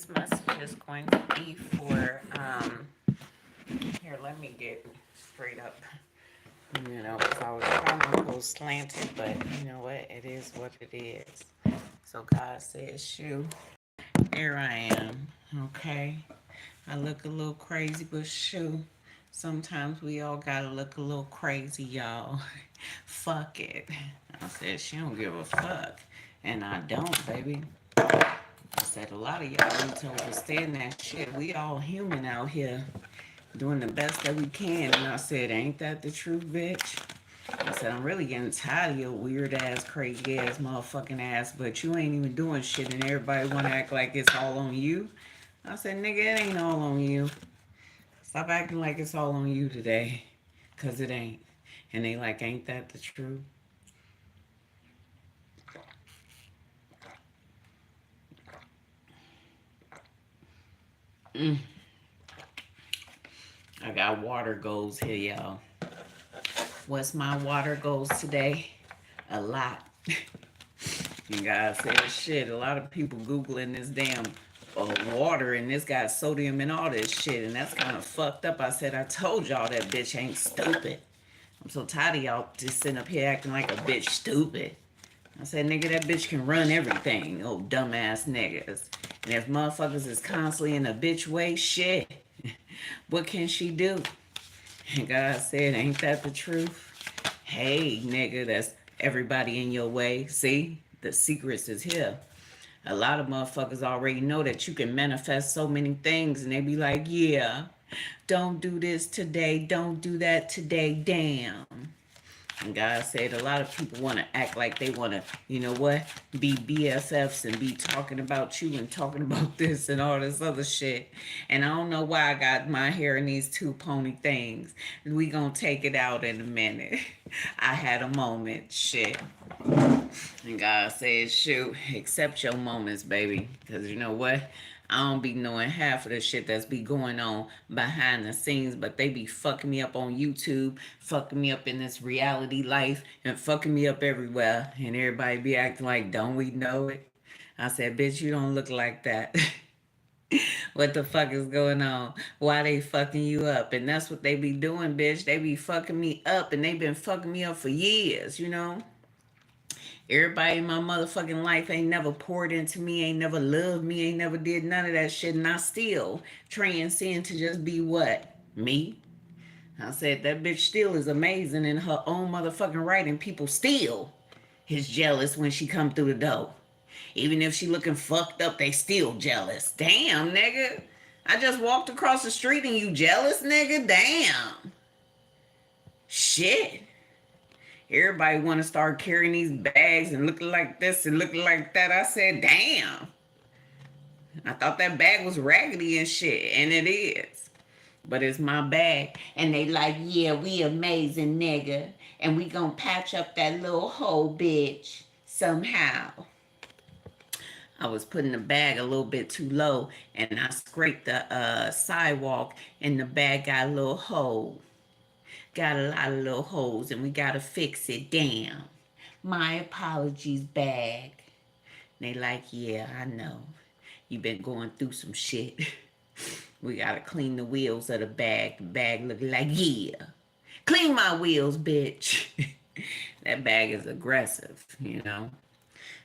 This message is going to be for, here, let me get straight up, because I was trying to go slanted, but you know what? It is what it is. So God says, shoot, here I am, okay? I look a little crazy, but shoot, sometimes we all gotta look a little crazy, y'all. Fuck it. I said, she don't give a fuck. And I don't, baby. I said, a lot of y'all need to understand that shit. We all human out here doing the best that we can. And I said, ain't that the truth, bitch? I said, I'm really getting tired of your weird ass, crazy ass, motherfucking ass, but you ain't even doing shit and everybody want to act like it's all on you. I said, nigga, it ain't all on you. Stop acting like it's all on you today, because it ain't. And they like, ain't that the truth? I got water goals here, y'all. What's my water goals today? A lot. You guys say shit. A lot of people Googling this damn water, and this got sodium and all this shit, and that's kind of fucked up. I said, I told y'all that bitch ain't stupid. I'm so tired of y'all just sitting up here acting like a bitch stupid. I said, nigga, that bitch can run everything. Oh, dumbass niggas. And if motherfuckers is constantly in a bitch way, shit, what can she do? And God said, ain't that the truth? Hey, nigga, that's everybody in your way. See, the secrets is here. A lot of motherfuckers already know that you can manifest so many things, and they be like, yeah, don't do this today, don't do that today, damn. And God said a lot of people want to act like they want to, you know what, be BFFs and be talking about you and talking about this and all this other shit. And I don't know why I got my hair in these two pony things. We gonna take it out in a minute. I had a moment, shit. And God said, shoot, accept your moments, baby. Because you know what? I don't be knowing half of the shit that's be going on behind the scenes, but they be fucking me up on YouTube, fucking me up in this reality life, and fucking me up everywhere. And everybody be acting like, don't we know it? I said, bitch, you don't look like that. What the fuck is going on? Why they fucking you up? And that's what they be doing, bitch. They be fucking me up, and they been fucking me up for years, you know? Everybody in my motherfucking life ain't never poured into me, ain't never loved me, ain't never did none of that shit, and I still transcend to just be what? Me? I said that bitch still is amazing in her own motherfucking right, and people still is jealous when she come through the door. Even if she looking fucked up, they still jealous. Damn, nigga. I just walked across the street and you jealous, nigga? Damn. Shit. Everybody want to start carrying these bags and looking like this and looking like that. I said, damn. I thought that bag was raggedy and shit, and it is. But it's my bag. And they like, yeah, we amazing, nigga. And we gonna patch up that little hole, bitch, somehow. I was putting the bag a little bit too low, and I scraped the sidewalk, and the bag got a little hole. Got a lot of little holes, and we gotta fix it. Damn. My apologies, bag. They like, yeah, I know. You been going through some shit. We gotta clean the wheels of the bag. The bag look like, yeah. Clean my wheels, bitch. That bag is aggressive, you know.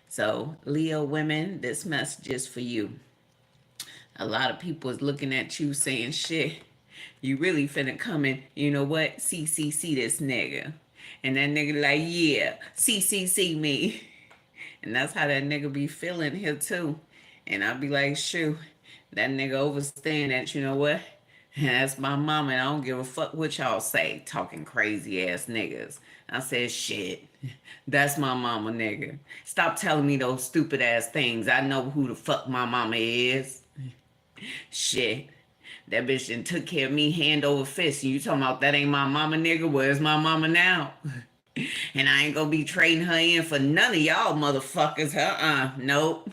So, Leo women, this message is for you. A lot of people is looking at you saying, shit, you really finna come in, you know what? CCC this nigga. And that nigga like, yeah, CCC me. And that's how that nigga be feeling here too. And I be like, shoot, that nigga understand that, you know what? That's my mama, and I don't give a fuck what y'all say, talking crazy ass niggas. I said, shit, that's my mama, nigga. Stop telling me those stupid ass things. I know who the fuck my mama is. Shit. That bitch done took care of me hand over fist. And you talking about that ain't my mama, nigga? Where's my mama now? And I ain't gonna be trading her in for none of y'all motherfuckers. Nope.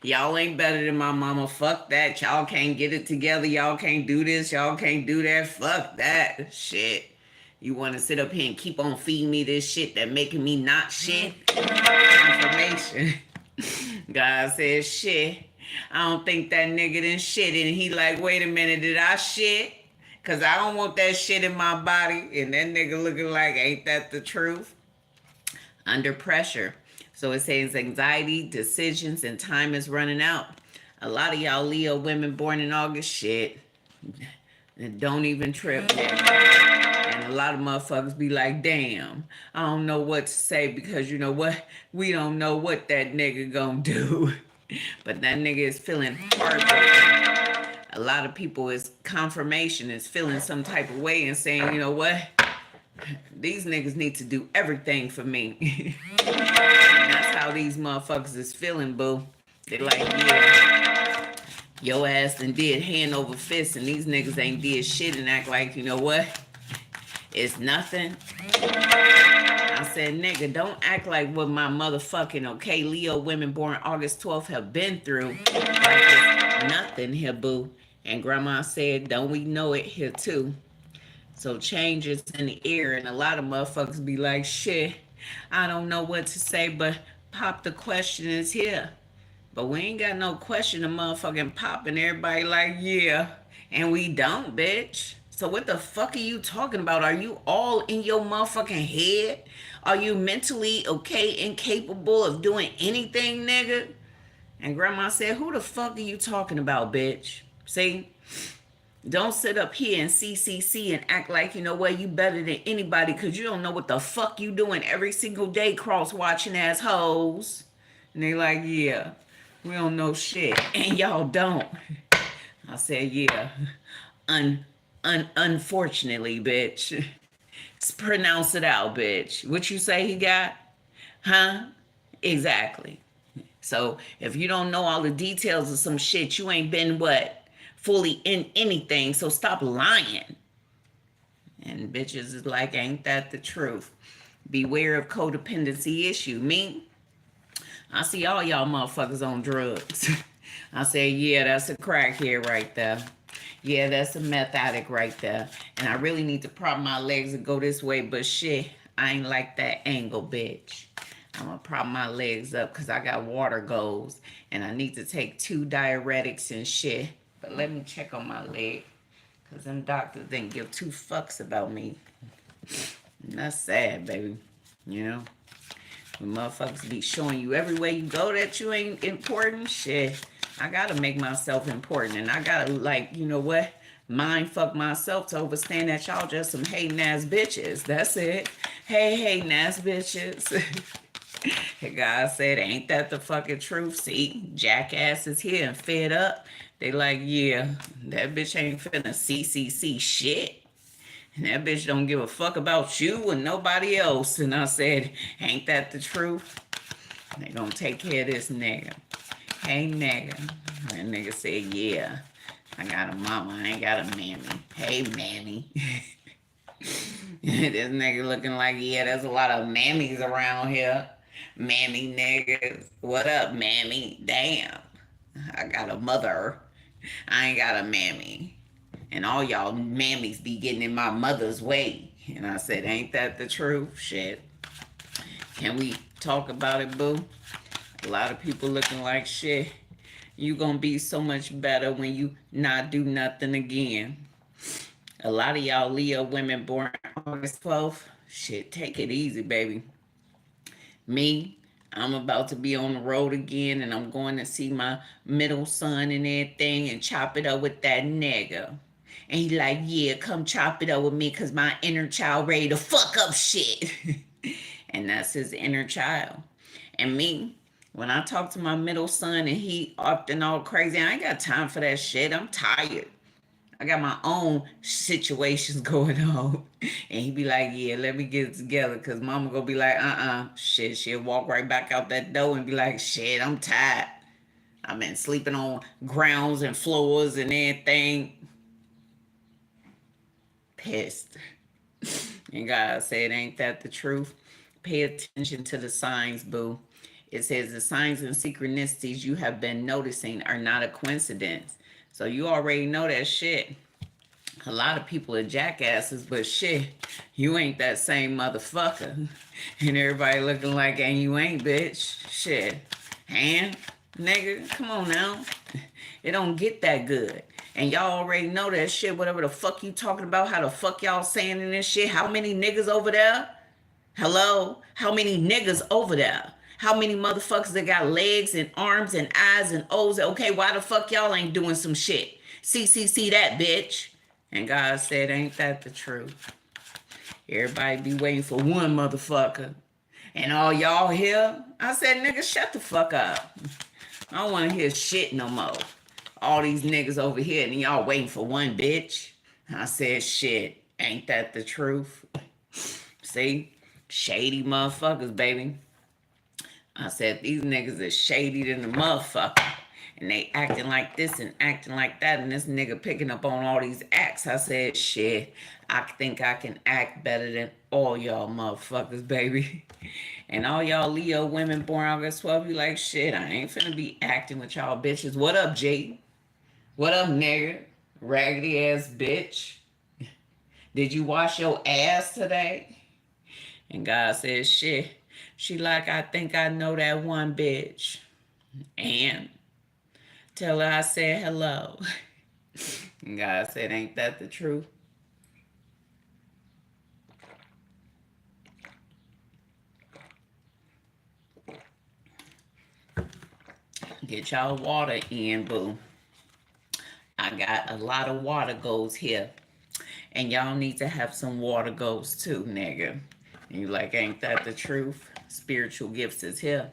Y'all ain't better than my mama. Fuck that. Y'all can't get it together. Y'all can't do this. Y'all can't do that. Fuck that. Shit. You want to sit up here and keep on feeding me this shit that making me not shit? Information. God says shit. I don't think that nigga done shit. And he like, wait a minute, did I shit? Because I don't want that shit in my body. And that nigga looking like, ain't that the truth? Under pressure. So it says anxiety, decisions, and time is running out. A lot of y'all Leo women born in August, shit. Don't even trip, nigga. And a lot of motherfuckers be like, damn, I don't know what to say because you know what? We don't know what that nigga gonna do. But that nigga is feeling heartbroken. A lot of people is confirmation, is feeling some type of way and saying, you know what? These niggas need to do everything for me. And that's how these motherfuckers is feeling, boo. They like, yeah, your ass done did hand over fist and these niggas ain't did shit and act like, you know what? It's nothing. I said, nigga, don't act like what my motherfucking, okay, Leo women born August 12th have been through. Like it's nothing here, boo. And grandma said, don't we know it here too? So change is in the air, and a lot of motherfuckers be like, shit, I don't know what to say, but pop the question is here. But we ain't got no question of motherfucking popping. Everybody like, yeah, and we don't, bitch. So what the fuck are you talking about? Are you all in your motherfucking head? Are you mentally okay, incapable of doing anything, nigga? And grandma said, who the fuck are you talking about, bitch? See? Don't sit up here and CCC and act like, you know what, you better than anybody because you don't know what the fuck you doing every single day, cross-watching assholes. And they like, yeah, we don't know shit. And y'all don't. I said, yeah. Unfortunately, bitch. Pronounce it out, bitch. What you say he got? Huh? Exactly. So if you don't know all the details of some shit, you ain't been what? Fully in anything, so stop lying. And bitches is like, ain't that the truth? Beware of codependency issue. Me, I see all y'all motherfuckers on drugs. I say, yeah, that's a crackhead right there. Yeah, that's a meth addict right there. And I really need to prop my legs and go this way, but shit, I ain't like that angle, bitch. I'm gonna prop my legs up because I got water goals and I need to take 2 diuretics and shit. But let me check on my leg because them doctors didn't give 2 fucks about me. And that's sad, baby. You know? When motherfuckers be showing you everywhere you go that you ain't important, shit. I gotta make myself important. And I gotta, like, you know what? Mind fuck myself to understand that y'all just some hating ass bitches. That's it. Hey, hating ass bitches. God said, ain't that the fucking truth? See, jackass is here and fed up. They like, yeah, that bitch ain't finna CCC shit. And that bitch don't give a fuck about you and nobody else. And I said, ain't that the truth? They gonna take care of this nigga. Hey, nigga. That nigga said, yeah, I got a mama, I ain't got a mammy. Hey, mammy. This nigga looking like, yeah, there's a lot of mammies around here. Mammy niggas. What up, mammy? Damn. I got a mother. I ain't got a mammy. And all y'all mammies be getting in my mother's way. And I said, ain't that the truth? Shit. Can we talk about it, boo? A lot of people looking like shit. You gonna be so much better when you not do nothing again. A lot of y'all Leo women born August 12th. Shit, take it easy, baby. Me, I'm about to be on the road again and I'm going to see my middle son and everything and chop it up with that nigga. And he like, yeah, come chop it up with me because my inner child ready to fuck up shit. And that's his inner child. And me, when I talk to my middle son and he acting all crazy, I ain't got time for that shit. I'm tired. I got my own situations going on. And he be like, yeah, let me get it together. Because mama gonna be like, shit. She'll walk right back out that door and be like, shit, I'm tired. I've been sleeping on grounds and floors and everything. Pissed. And God said, ain't that the truth? Pay attention to the signs, boo. It says the signs and synchronicities you have been noticing are not a coincidence. So you already know that shit. A lot of people are jackasses, but shit, you ain't that same motherfucker. And everybody looking like, and you ain't, bitch. Shit. And Nigga, come on now. It don't get that good. And y'all already know that shit, whatever the fuck you talking about, how the fuck y'all saying in this shit. How many niggas over there? Hello? How many niggas over there? How many motherfuckers that got legs and arms and eyes and O's? Okay, why the fuck y'all ain't doing some shit? See that bitch. And God said, ain't that the truth? Everybody be waiting for one motherfucker. And all y'all here? I said, nigga, shut the fuck up. I don't want to hear shit no more. All these niggas over here and y'all waiting for one bitch. I said, shit, ain't that the truth? See? Shady motherfuckers, baby. I said, these niggas is shady than the motherfucker. And they acting like this and acting like that. And this nigga picking up on all these acts. I said, shit, I think I can act better than all y'all motherfuckers, baby. And all y'all Leo women born August 12th, you like, shit, I ain't finna be acting with y'all bitches. What up, G? What up, nigga? Raggedy ass bitch. Did you wash your ass today? And God said, shit. She like, I think I know that one bitch. And tell her I said hello. And God said, ain't that the truth? Get y'all water in, boo. I got a lot of water goals here. And y'all need to have some water goals too, nigga. And you like, ain't that the truth? Spiritual gifts is here.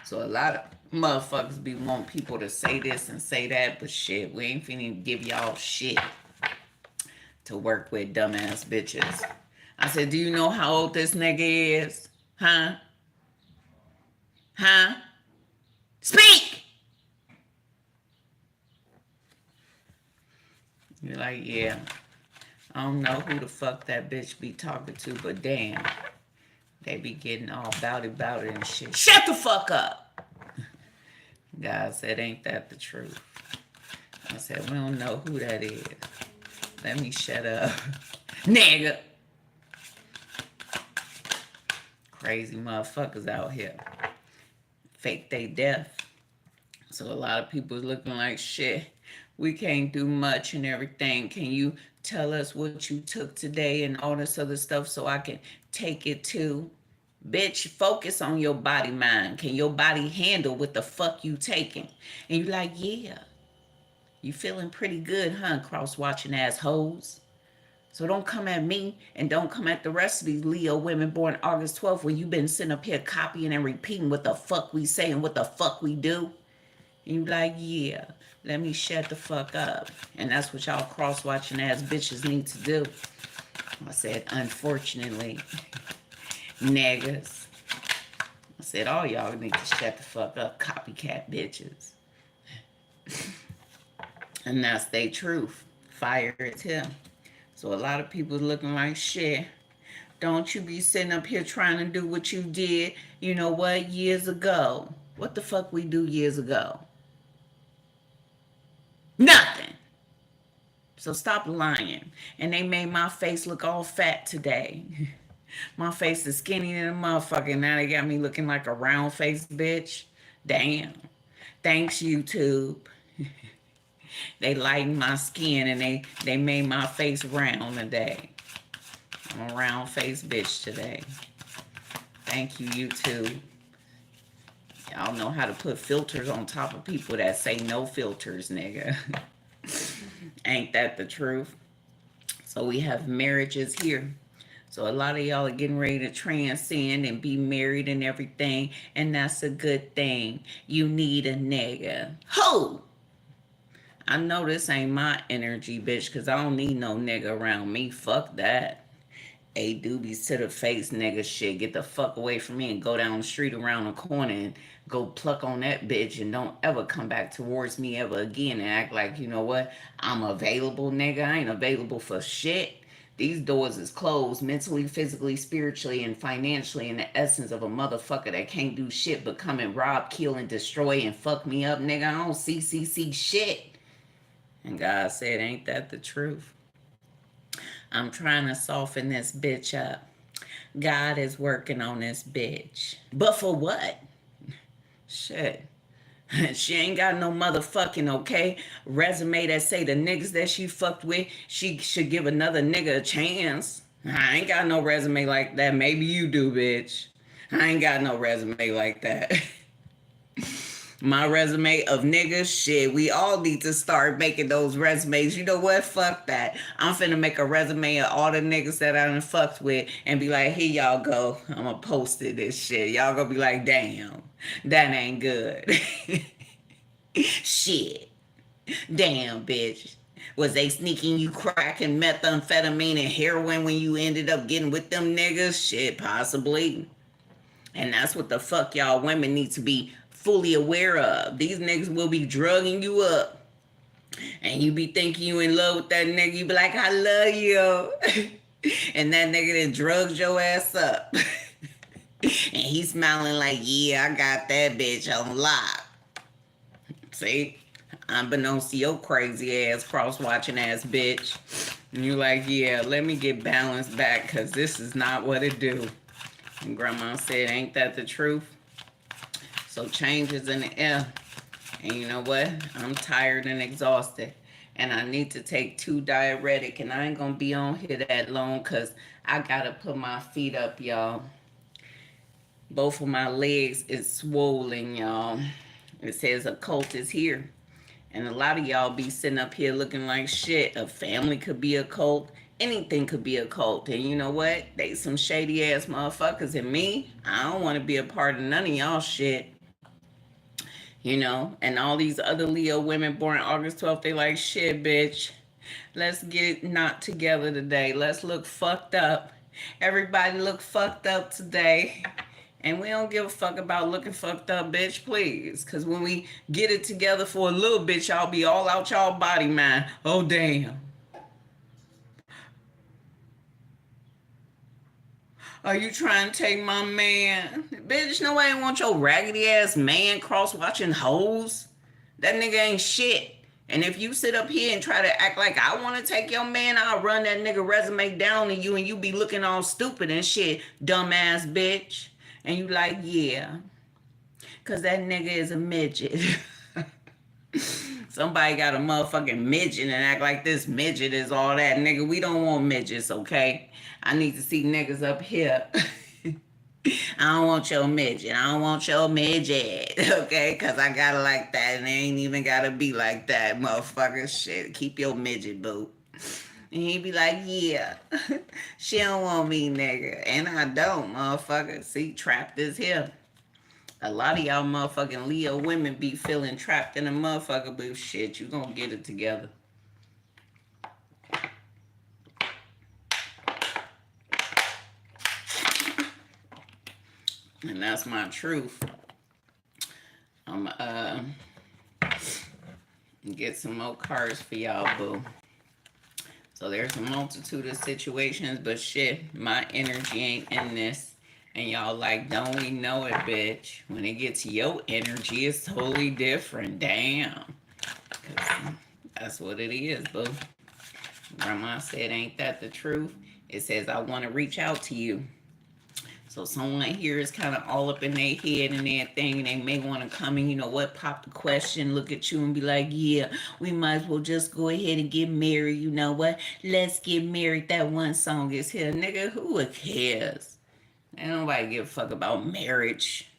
So a lot of motherfuckers be wanting people to say this and say that, but shit, we ain't finna give y'all shit to work with, dumbass bitches. I said, do you know how old this nigga is? Huh? Huh? Speak! You're like, yeah. I don't know who the fuck that bitch be talking to, but damn. They be getting all about it and shit. Shut the fuck up! God said, ain't that the truth? I said, we don't know who that is. Let me shut up. Nigga! Crazy motherfuckers out here. Fake they death. So a lot of people is looking like, shit, we can't do much and everything. Can you tell us what you took today and all this other stuff so I can take it too? Bitch, focus on your body, mind. Can your body handle what the fuck you taking? And you like, yeah. You feeling pretty good, huh, cross-watching assholes? So don't come at me and don't come at the rest of these Leo women born August 12th when you been sitting up here copying and repeating what the fuck we say and what the fuck we do. And you like, yeah, let me shut the fuck up. And that's what y'all cross-watching ass bitches need to do. I said, unfortunately, niggas. I said, all y'all need to shut the fuck up, copycat bitches. And that's their truth. Fire is him. So a lot of people looking like, shit, don't you be sitting up here trying to do what you did, you know what, years ago. What the fuck we do years ago? Nothing. So stop lying. And they made my face look all fat today. My face is skinny than a motherfucker. Now they got me looking like a round faced bitch. Damn. Thanks, YouTube. They lightened my skin and they made my face round today. I'm a round faced bitch today. Thank you, YouTube. Y'all know how to put filters on top of people that say no filters, nigga. Ain't that the truth? So we have marriages here. So a lot of y'all are getting ready to transcend and be married and everything. And that's a good thing. You need a nigga. Who? I know this ain't my energy, bitch, because I don't need no nigga around me. Fuck that. A doobies to the face, nigga shit. Get the fuck away from me and go down the street around the corner and go pluck on that bitch and don't ever come back towards me ever again and act like, you know what, I'm available, nigga. I ain't available for shit. These doors is closed mentally, physically, spiritually, and financially in the essence of a motherfucker that can't do shit but come and rob, kill, and destroy and fuck me up, nigga. I don't see shit. And God said, ain't that the truth? I'm trying to soften this bitch up. God is working on this bitch. But for what? Shit. She ain't got no motherfucking, okay, resume that say the niggas that she fucked with, she should give another nigga a chance. I ain't got no resume like that. Maybe you do, bitch. I ain't got no resume like that. My resume of niggas, shit, we all need to start making those resumes. You know what? Fuck that. I'm finna make a resume of all the niggas that I done fucked with and be like, here y'all go. I'm gonna post it, this shit. Y'all gonna be like, damn, that ain't good. Shit. Damn, bitch. Was they sneaking you crack and methamphetamine and heroin when you ended up getting with them niggas? Shit, possibly. And that's what the fuck y'all women need to be fully aware of. These niggas will be drugging you up. And you be thinking you in love with that nigga. You be like, I love you. And that nigga that drugs your ass up. And he's smiling like, yeah, I got that bitch on lock. See? Unbeknownst to your crazy ass, cross-watching ass bitch. And you like, yeah, let me get balance back because this is not what it do. And grandma said, ain't that the truth? So change is in the air. And you know what? I'm tired and exhausted. And I need to take 2 diuretic. And I ain't going to be on here that long because I got to put my feet up, y'all. Both of my legs is swollen, y'all. It says a cult is here. And a lot of y'all be sitting up here looking like shit. A family could be a cult. Anything could be a cult. And you know what? They some shady ass motherfuckers. And me, I don't want to be a part of none of y'all shit. You know? And all these other Leo women born August 12th, they like, shit, bitch. Let's get it not together today. Let's look fucked up. Everybody look fucked up today. And we don't give a fuck about looking fucked up, bitch, please. Because when we get it together for a little bit, y'all be all out y'all body, man. Oh, damn. Are you trying to take my man? Bitch, nobody want your raggedy ass man cross-watching hoes. That nigga ain't shit. And if you sit up here and try to act like I want to take your man, I'll run that nigga resume down to you and you be looking all stupid and shit, dumbass bitch. And you like, yeah, because that nigga is a midget. Somebody got a motherfucking midget and act like this midget is all that. Nigga, we don't want midgets, okay? I need to see niggas up here. I don't want your midget. I don't want your midget, okay? Because I got to like that and it ain't even got to be like that, motherfucker. Shit, keep your midget, boo. And he be like, yeah, she don't want me, nigga. And I don't, motherfucker. See, trapped is here. A lot of y'all motherfucking Leo women be feeling trapped in a motherfucker, but shit, you gonna get it together. And that's my truth. I'm get some more cards for y'all, boo. So there's a multitude of situations, but shit, my energy ain't in this. And y'all like, don't we know it, bitch? When it gets your energy, it's totally different. Damn. That's what it is, boo. Grandma said, ain't that the truth? It says, I want to reach out to you. So someone here is kind of all up in their head and their thing, and they may want to come and, you know what, pop the question, look at you and be like, yeah, we might as well just go ahead and get married. You know what? Let's get married. That one song is here. Nigga, who cares? Ain't nobody give a fuck about marriage.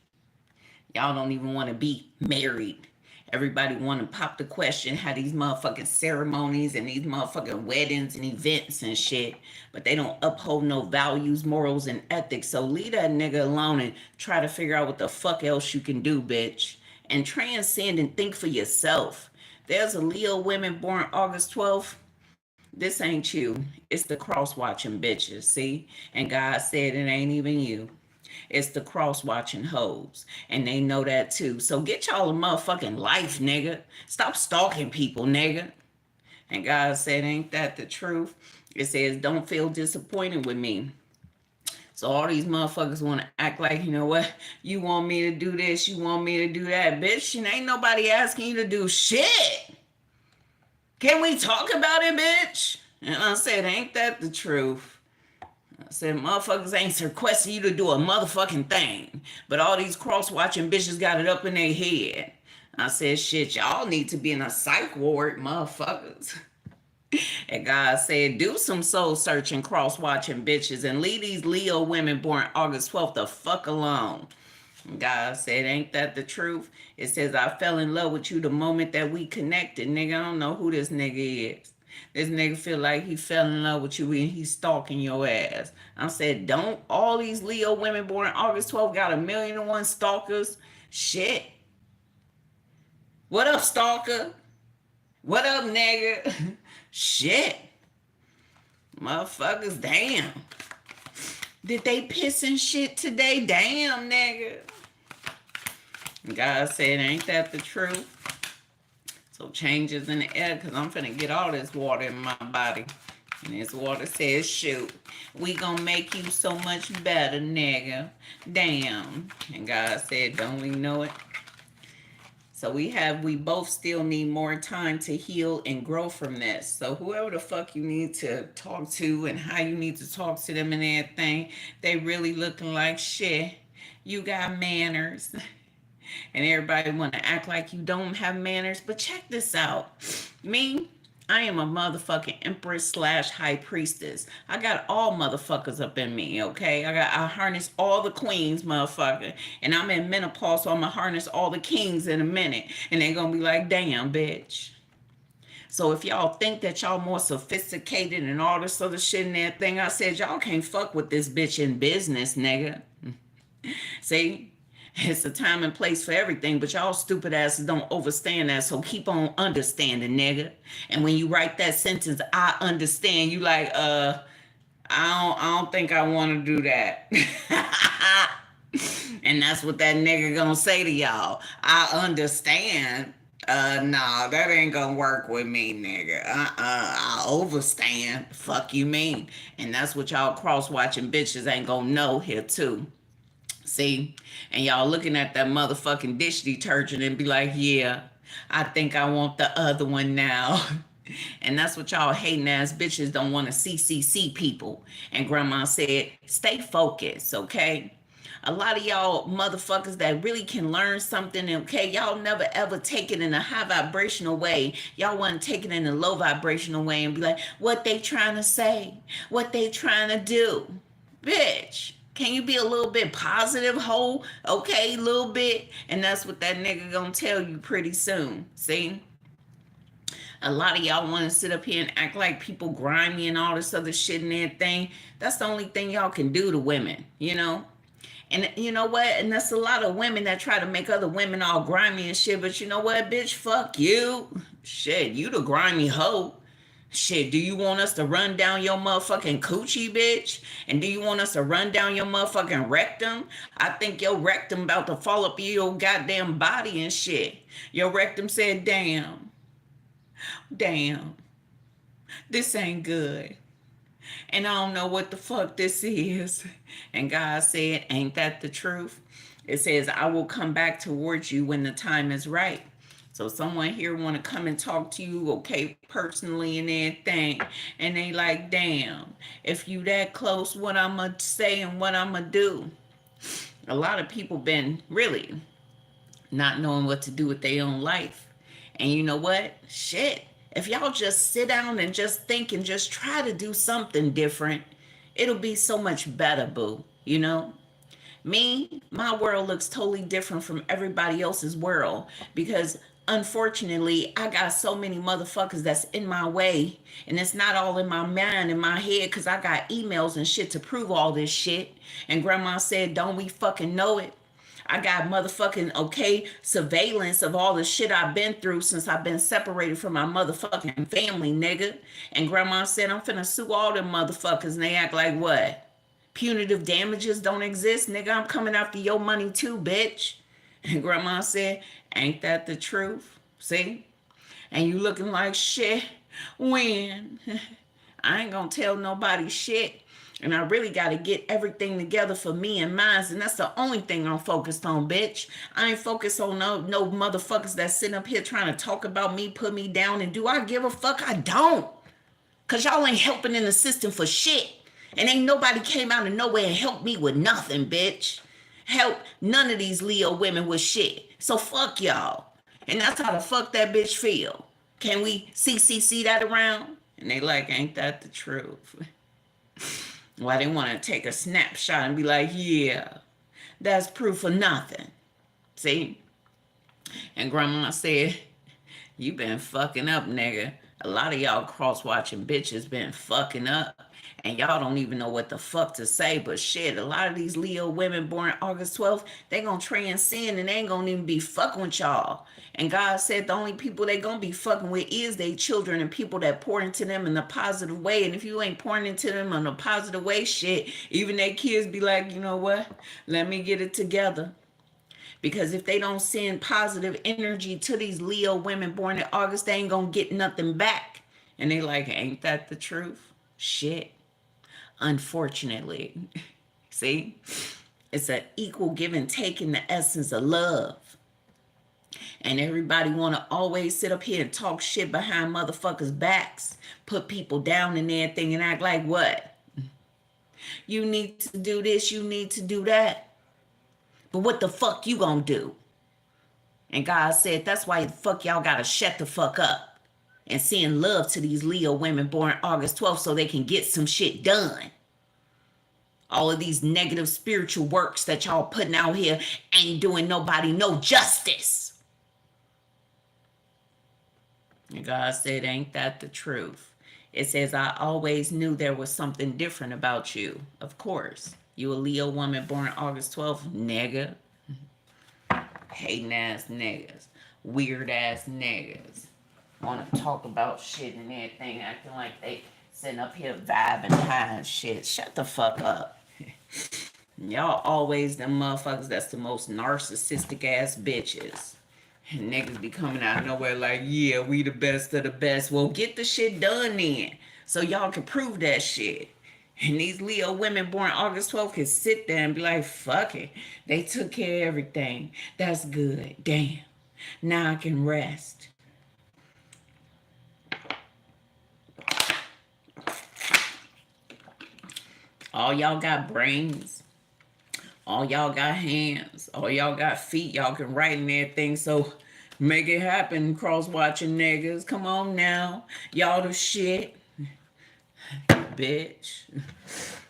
Y'all don't even want to be married. Everybody want to pop the question, have these motherfucking ceremonies and these motherfucking weddings and events and shit, but they don't uphold no values, morals, and ethics. So leave that nigga alone and try to figure out what the fuck else you can do, bitch. And transcend and think for yourself. There's a Leo women born August 12th. This ain't you. It's the cross-watching bitches, see? And God said it ain't even you. It's the cross-watching hoes. And they know that too. So get y'all a motherfucking life, nigga. Stop stalking people, nigga. And God said, ain't that the truth? It says, don't feel disappointed with me. So all these motherfuckers want to act like, you know what? You want me to do this. You want me to do that. Bitch, and ain't nobody asking you to do shit. Can we talk about it, bitch? And I said, ain't that the truth? I said, motherfuckers ain't requesting you to do a motherfucking thing. But all these cross-watching bitches got it up in their head. I said, shit, y'all need to be in a psych ward, motherfuckers. And God said, do some soul searching, cross watching bitches, and leave these Leo women born August 12th the fuck alone. God said, ain't that the truth? It says, I fell in love with you the moment that we connected. Nigga, I don't know who this nigga is. This nigga feel like he fell in love with you and he's stalking your ass. I said, don't all these Leo women born August 12th got 1,000,001 stalkers? Shit. What up, stalker? What up, nigga? Shit. Motherfuckers, damn. Did they piss and shit today? Damn, nigga. God said, ain't that the truth? So changes in the air, because I'm finna get all this water in my body. And this water says, shoot, we gonna make you so much better, nigga. Damn. And God said, don't we know it? So we both still need more time to heal and grow from this. So whoever the fuck you need to talk to and how you need to talk to them and everything, they really looking like shit. You got manners. And everybody want to act like you don't have manners. But check this out. Me, I am a motherfucking Empress / high priestess. I got all motherfuckers up in me, okay? I harness all the queens, motherfucker. And I'm in menopause, so I'm going to harness all the kings in a minute. And they're going to be like, damn, bitch. So if y'all think that y'all more sophisticated and all this other shit and that thing, I said, y'all can't fuck with this bitch in business, nigga. See? It's a time and place for everything, but y'all stupid asses don't understand that, so keep on understanding, nigga. And when you write that sentence, I understand, you like, I don't think I want to do that. And that's what that nigga gonna say to y'all. I understand. Nah, that ain't gonna work with me, nigga. I overstand. Fuck you mean. And that's what y'all cross-watching bitches ain't gonna know here, too. See? And y'all looking at that motherfucking dish detergent and be like, yeah, I think I want the other one now. And that's what y'all hating ass bitches don't want to see people. And grandma said, stay focused, okay? A lot of y'all motherfuckers that really can learn something, okay? Y'all never ever take it in a high vibrational way. Y'all want to take it in a low vibrational way and be like, what they trying to say? What they trying to do? Bitch. Can you be a little bit positive, hoe? Okay, a little bit. And that's what that nigga gonna tell you pretty soon. See? A lot of y'all want to sit up here and act like people grimy and all this other shit and everything. That's the only thing y'all can do to women, you know? And you know what? And that's a lot of women that try to make other women all grimy and shit. But you know what, bitch? Fuck you. Shit, you the grimy hoe. Shit, do you want us to run down your motherfucking coochie, bitch? And do you want us to run down your motherfucking rectum? I think your rectum about to fall up your goddamn body and shit. Your rectum said, damn, this ain't good. And I don't know what the fuck this is. And God said, ain't that the truth? It says, I will come back towards you when the time is right. So someone here want to come and talk to you, okay, personally and everything. And they like, damn, if you that close, what I'm going to say and what I'm going to do. A lot of people been really not knowing what to do with their own life. And you know what? Shit. If y'all just sit down and just think and just try to do something different, it'll be so much better, boo. You know? Me, my world looks totally different from everybody else's world because unfortunately, I got so many motherfuckers that's in my way, and it's not all in my mind, in my head, because I got emails and shit to prove all this shit. And grandma said, don't we fucking know it? I got motherfucking, okay, surveillance of all the shit I've been through since I've been separated from my motherfucking family, nigga. And grandma said, I'm finna sue all them motherfuckers, and they act like what? Punitive damages don't exist, nigga. I'm coming after your money too, bitch. And grandma said, ain't that the truth? See? And you looking like shit. When? I ain't gonna tell nobody shit. And I really got to get everything together for me and mine. And that's the only thing I'm focused on, bitch. I ain't focused on no motherfuckers that sitting up here trying to talk about me, put me down. And do I give a fuck? I don't. Because y'all ain't helping in the system for shit. And ain't nobody came out of nowhere and helped me with nothing, bitch. Help none of these Leo women with shit. So fuck y'all. And that's how the fuck that bitch feel. Can we see that around? And they like, ain't that the truth? Why they want to take a snapshot and be like, yeah, that's proof of nothing. See? And grandma said, you been fucking up, nigga. A lot of y'all cross-watching bitches been fucking up. And y'all don't even know what the fuck to say. But shit, a lot of these Leo women born August 12th, they gonna transcend and they ain't gonna even be fucking with y'all. And God said the only people they gonna be fucking with is their children and people that pour into them in a positive way. And if you ain't pouring into them in a positive way, shit, even their kids be like, you know what? Let me get it together. Because if they don't send positive energy to these Leo women born in August, they ain't gonna get nothing back. And they like, ain't that the truth? Shit. Unfortunately. See? It's an equal give and take in the essence of love. And everybody want to always sit up here and talk shit behind motherfuckers' backs. Put people down and everything and act like what? You need to do this, you need to do that. But what the fuck you gonna do? And God said, that's why the fuck y'all gotta shut the fuck up and send love to these Leo women born August 12th so they can get some shit done. All of these negative spiritual works that y'all putting out here ain't doing nobody no justice. And God said, ain't that the truth? It says, I always knew there was something different about you. Of course. You a Leo woman born August 12th, nigga. Hating ass niggas. Weird ass niggas. Want to talk about shit and everything, acting like they sitting up here vibing high and shit. Shut the fuck up. Y'all always them motherfuckers that's the most narcissistic ass bitches. And niggas be coming out of nowhere like, yeah, we the best of the best. Well, get the shit done then. So y'all can prove that shit. And these Leo women born August 12th can sit there and be like, fuck it. They took care of everything. That's good. Damn. Now I can rest. All y'all got brains. All y'all got hands. All y'all got feet. Y'all can write and everything. So make it happen, cross-watching niggas. Come on now. Y'all the shit. Bitch.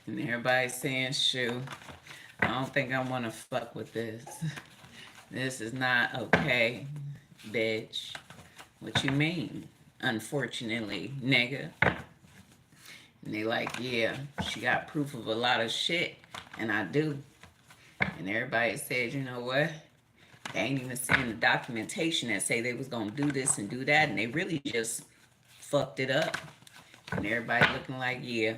And everybody's saying, shoot, I don't think I want to fuck with this. This is not okay, bitch. What you mean? Unfortunately, nigga. And they like, yeah, she got proof of a lot of shit. And I do. And everybody said, you know what? They ain't even seeing the documentation that say they was going to do this and do that. And they really just fucked it up. And everybody looking like, yeah,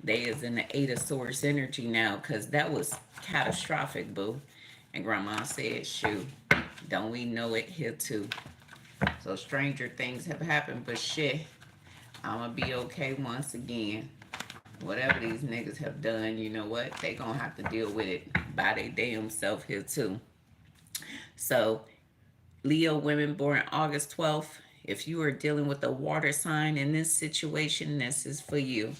they is in the 8 of Swords energy now. Because that was catastrophic, boo. And Grandma said, shoot, don't we know it here too? So stranger things have happened. But shit, I'm going to be okay once again. Whatever these niggas have done, you know what? They gonna have to deal with it by their damn self here too. So, Leo women born August 12th, if you are dealing with a water sign in this situation, this is for you.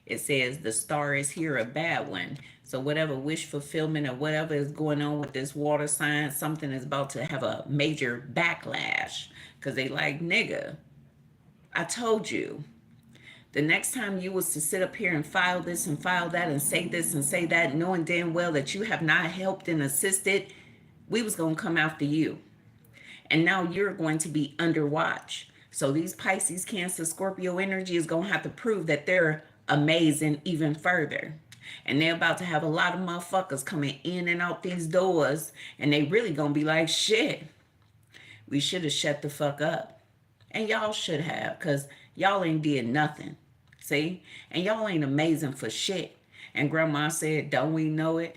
It says the star is here, a bad one. So whatever wish fulfillment or whatever is going on with this water sign, something is about to have a major backlash. Because they like, nigga, I told you. The next time you was to sit up here and file this and file that and say this and say that, knowing damn well that you have not helped and assisted, we was going to come after you. And now you're going to be under watch. So these Pisces, Cancer, Scorpio energy is going to have to prove that they're amazing even further. And they're about to have a lot of motherfuckers coming in and out these doors. And they really going to be like, shit, we should have shut the fuck up. And y'all should have, because y'all ain't did nothing. See? And y'all ain't amazing for shit. And Grandma said, don't we know it?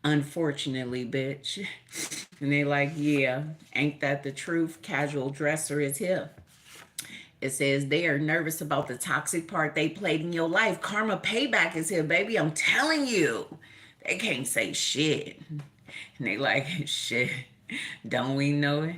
Unfortunately, bitch. And they like, yeah, ain't that the truth? Casual dresser is here. It says they are nervous about the toxic part they played in your life. Karma payback is here, baby. I'm telling you. They can't say shit. And they like, shit, don't we know it?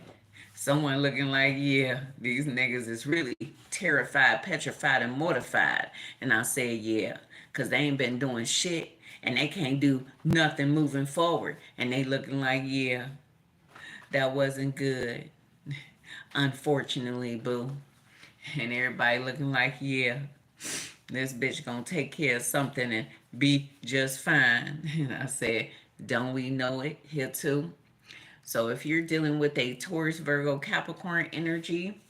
Someone looking like, yeah, these niggas is really terrified, petrified, and mortified. And I say, yeah, because they ain't been doing shit. And they can't do nothing moving forward. And they looking like, yeah, that wasn't good. Unfortunately, boo. And everybody looking like, yeah, this bitch gonna take care of something and be just fine. And I said, don't we know it here too? So if you're dealing with a Taurus, Virgo, Capricorn energy,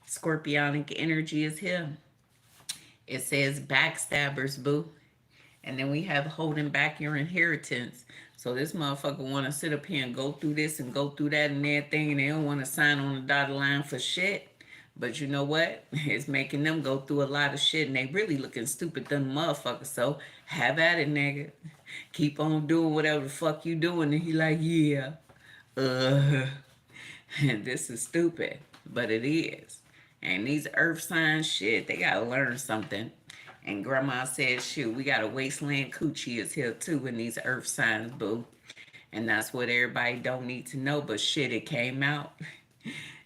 Scorpionic energy is here. It says backstabbers, boo. And then we have holding back your inheritance. So this motherfucker want to sit up here and go through this and go through that and everything, and they don't want to sign on the dotted line for shit. But you know what? It's making them go through a lot of shit, and they really looking stupid than motherfuckers. So have at it, nigga. Keep on doing whatever the fuck you doing. And he like, yeah, uh, and this is stupid, but it is. And these earth signs, shit, they gotta learn something. And grandma said, shoot, we got a wasteland coochie is here too in these earth signs, boo. And that's what everybody don't need to know, but shit, it came out.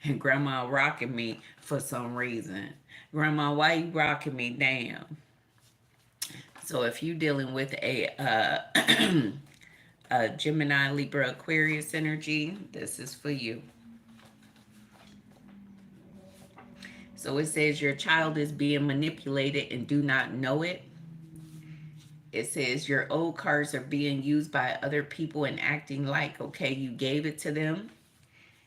And grandma rocking me for some reason. Grandma, why you rocking me? Damn. So if you dealing with a Gemini, Libra, Aquarius energy, this is for you. So it says your child is being manipulated and do not know it. It says your old cards are being used by other people and acting like, okay, you gave it to them.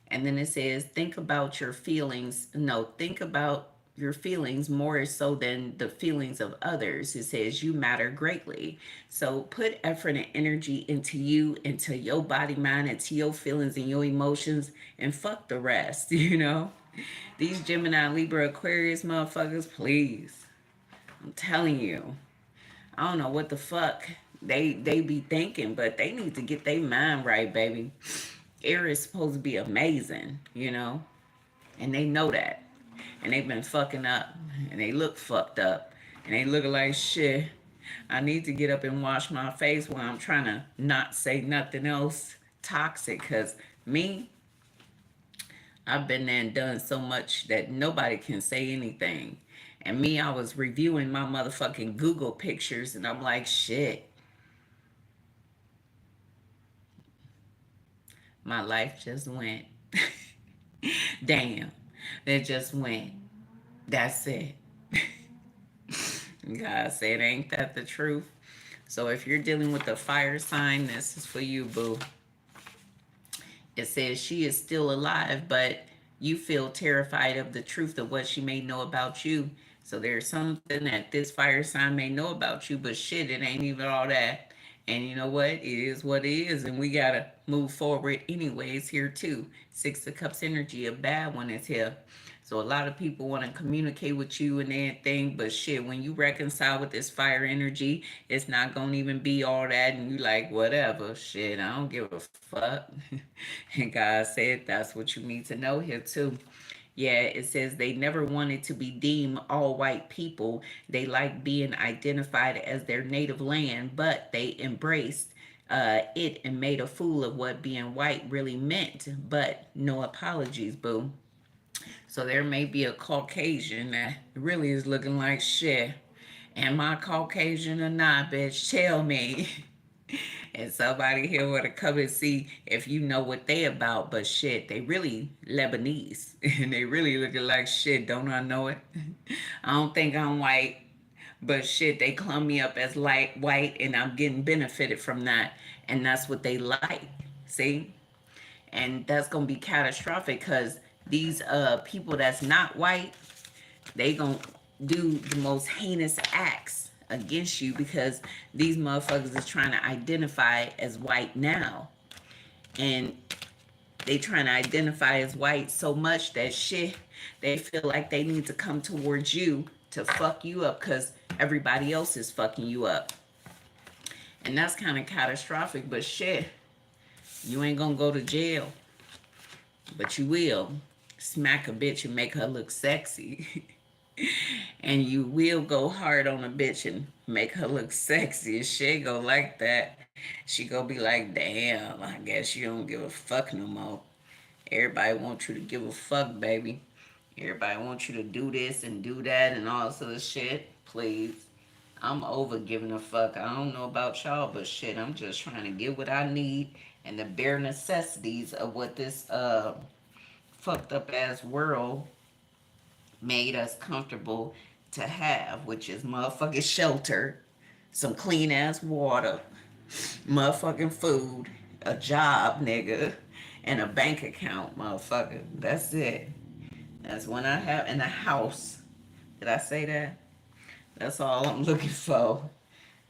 And then it says, think about your feelings. No, think about your feelings more so than the feelings of others. It says you matter greatly. So put effort and energy into you, into your body, mind, into your feelings and your emotions, and fuck the rest, you know? These Gemini, Libra, Aquarius motherfuckers, please. I'm telling you. I don't know what the fuck they be thinking, but they need to get their mind right, baby. Aries is supposed to be amazing, you know? And they know that. And they've been fucking up. And they look fucked up. And they look like shit. I need to get up and wash my face while I'm trying to not say nothing else toxic. Because me, I've been there and done so much that nobody can say anything. And me, I was reviewing my motherfucking Google pictures, and I'm like, shit, my life just went. Damn, it just went. That's it. God said, ain't that the truth? So if you're dealing with a fire sign, this is for you, boo. It says she is still alive, but you feel terrified of the truth of what she may know about you. So there's something that this fire sign may know about you, but shit, it ain't even all that. And you know what? It is what it is, and we gotta move forward anyways here too. Six of Cups energy, a bad one is here. So a lot of people want to communicate with you and everything, but shit, when you reconcile with this fire energy, it's not gonna even be all that, and you like, whatever, shit, I don't give a fuck. And God said that's what you need to know here too. Yeah, it says they never wanted to be deemed all white people. They like being identified as their native land, but they embraced it and made a fool of what being white really meant. But no apologies, boo. So there may be a Caucasian that really is looking like shit. Am I Caucasian or not, bitch? Tell me. And somebody here want to come and see if you know what they about, but shit, they really Lebanese. And they really looking like shit, don't I know it? I don't think I'm white, but shit, they clumb me up as light white and I'm getting benefited from that. And that's what they like. See? And that's gonna be catastrophic because these people that's not white, they gonna do the most heinous acts against you because these motherfuckers is trying to identify as white now. And they trying to identify as white so much that shit, they feel like they need to come towards you to fuck you up because everybody else is fucking you up. And that's kind of catastrophic, but shit, you ain't gonna go to jail, but you will smack a bitch and make her look sexy. And you will go hard on a bitch and make her look sexy. She ain't gonna like that. She gonna be like, damn, I guess you don't give a fuck no more. Everybody wants you to give a fuck, baby. Everybody wants you to do this and do that and all this other shit. Please. I'm over giving a fuck. I don't know about y'all, but shit, I'm just trying to get what I need and the bare necessities of what this fucked up ass world made us comfortable to have, which is motherfucking shelter, some clean ass water, motherfucking food, a job, nigga, and a bank account, motherfucker. That's it. That's when I have in a house. Did I say that? That's all I'm looking for.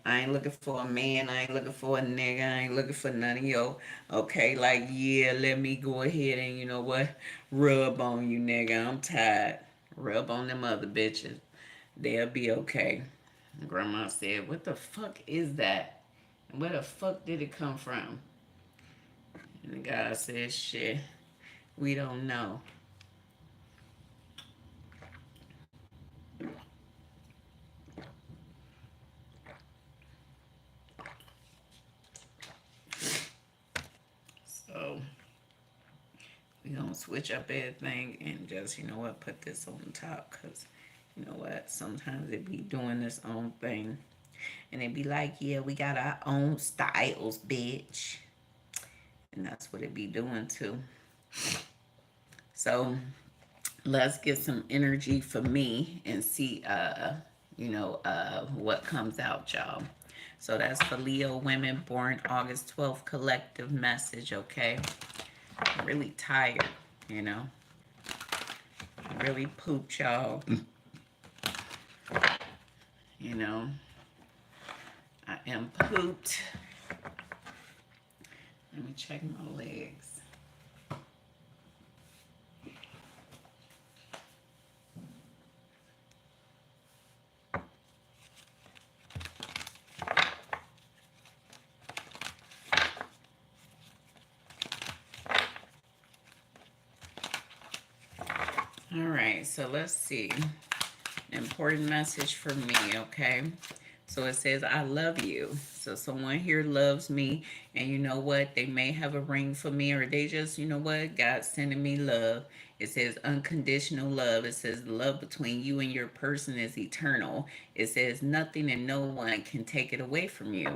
I ain't looking for a man. I ain't looking for a nigga. I ain't looking for none of yo. Okay, like, yeah, let me go ahead and, you know what, rub on you, nigga. I'm tired. Rub on them other bitches. They'll be okay. Grandma said, what the fuck is that? Where the fuck did it come from? And the guy said, shit, we don't know. So we're gonna switch up everything and just, you know what, put this on top, because you know what, sometimes it be doing this own thing and it be like, yeah, we got our own styles, bitch. And that's what it be doing too. So let's get some energy for me and see what comes out, y'all. So that's for Leo women born August 12th collective message, okay? I'm really tired, you know. I really pooped, y'all. You know. I am pooped. Let me check my legs. All right, so let's see. Important message for me, okay? So it says, I love you. So someone here loves me, and you know what? They may have a ring for me, or they just, you know what? God's sending me love. It says unconditional love. It says love between you and your person is eternal. It says nothing and no one can take it away from you.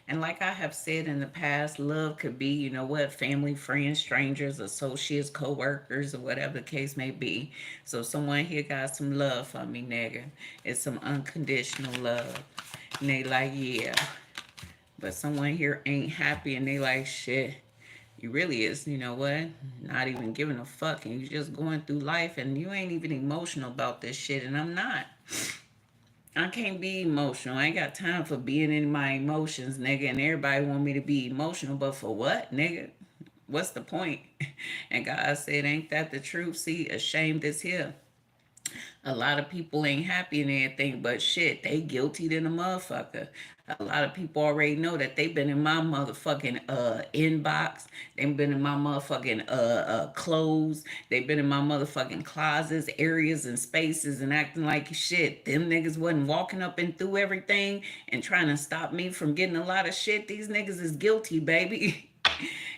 And like I have said in the past, love could be, you know what, family, friends, strangers, associates, co-workers, or whatever the case may be. So someone here got some love for me, nigga. It's some unconditional love. And they like, yeah. But someone here ain't happy and they like, shit. You really is, you know what, not even giving a fuck, and you just going through life and you ain't even emotional about this shit, and I'm not. I can't be emotional. I ain't got time for being in my emotions, nigga, and everybody want me to be emotional, but for what, nigga? What's the point? And God said, ain't that the truth? See, ashamed is here. A lot of people ain't happy and everything, but shit, they guilty than a motherfucker. A lot of people already know that they been in my motherfucking inbox. They been in my motherfucking clothes. They been in my motherfucking closets, areas, and spaces, and acting like shit. Them niggas wasn't walking up and through everything and trying to stop me from getting a lot of shit. These niggas is guilty, baby.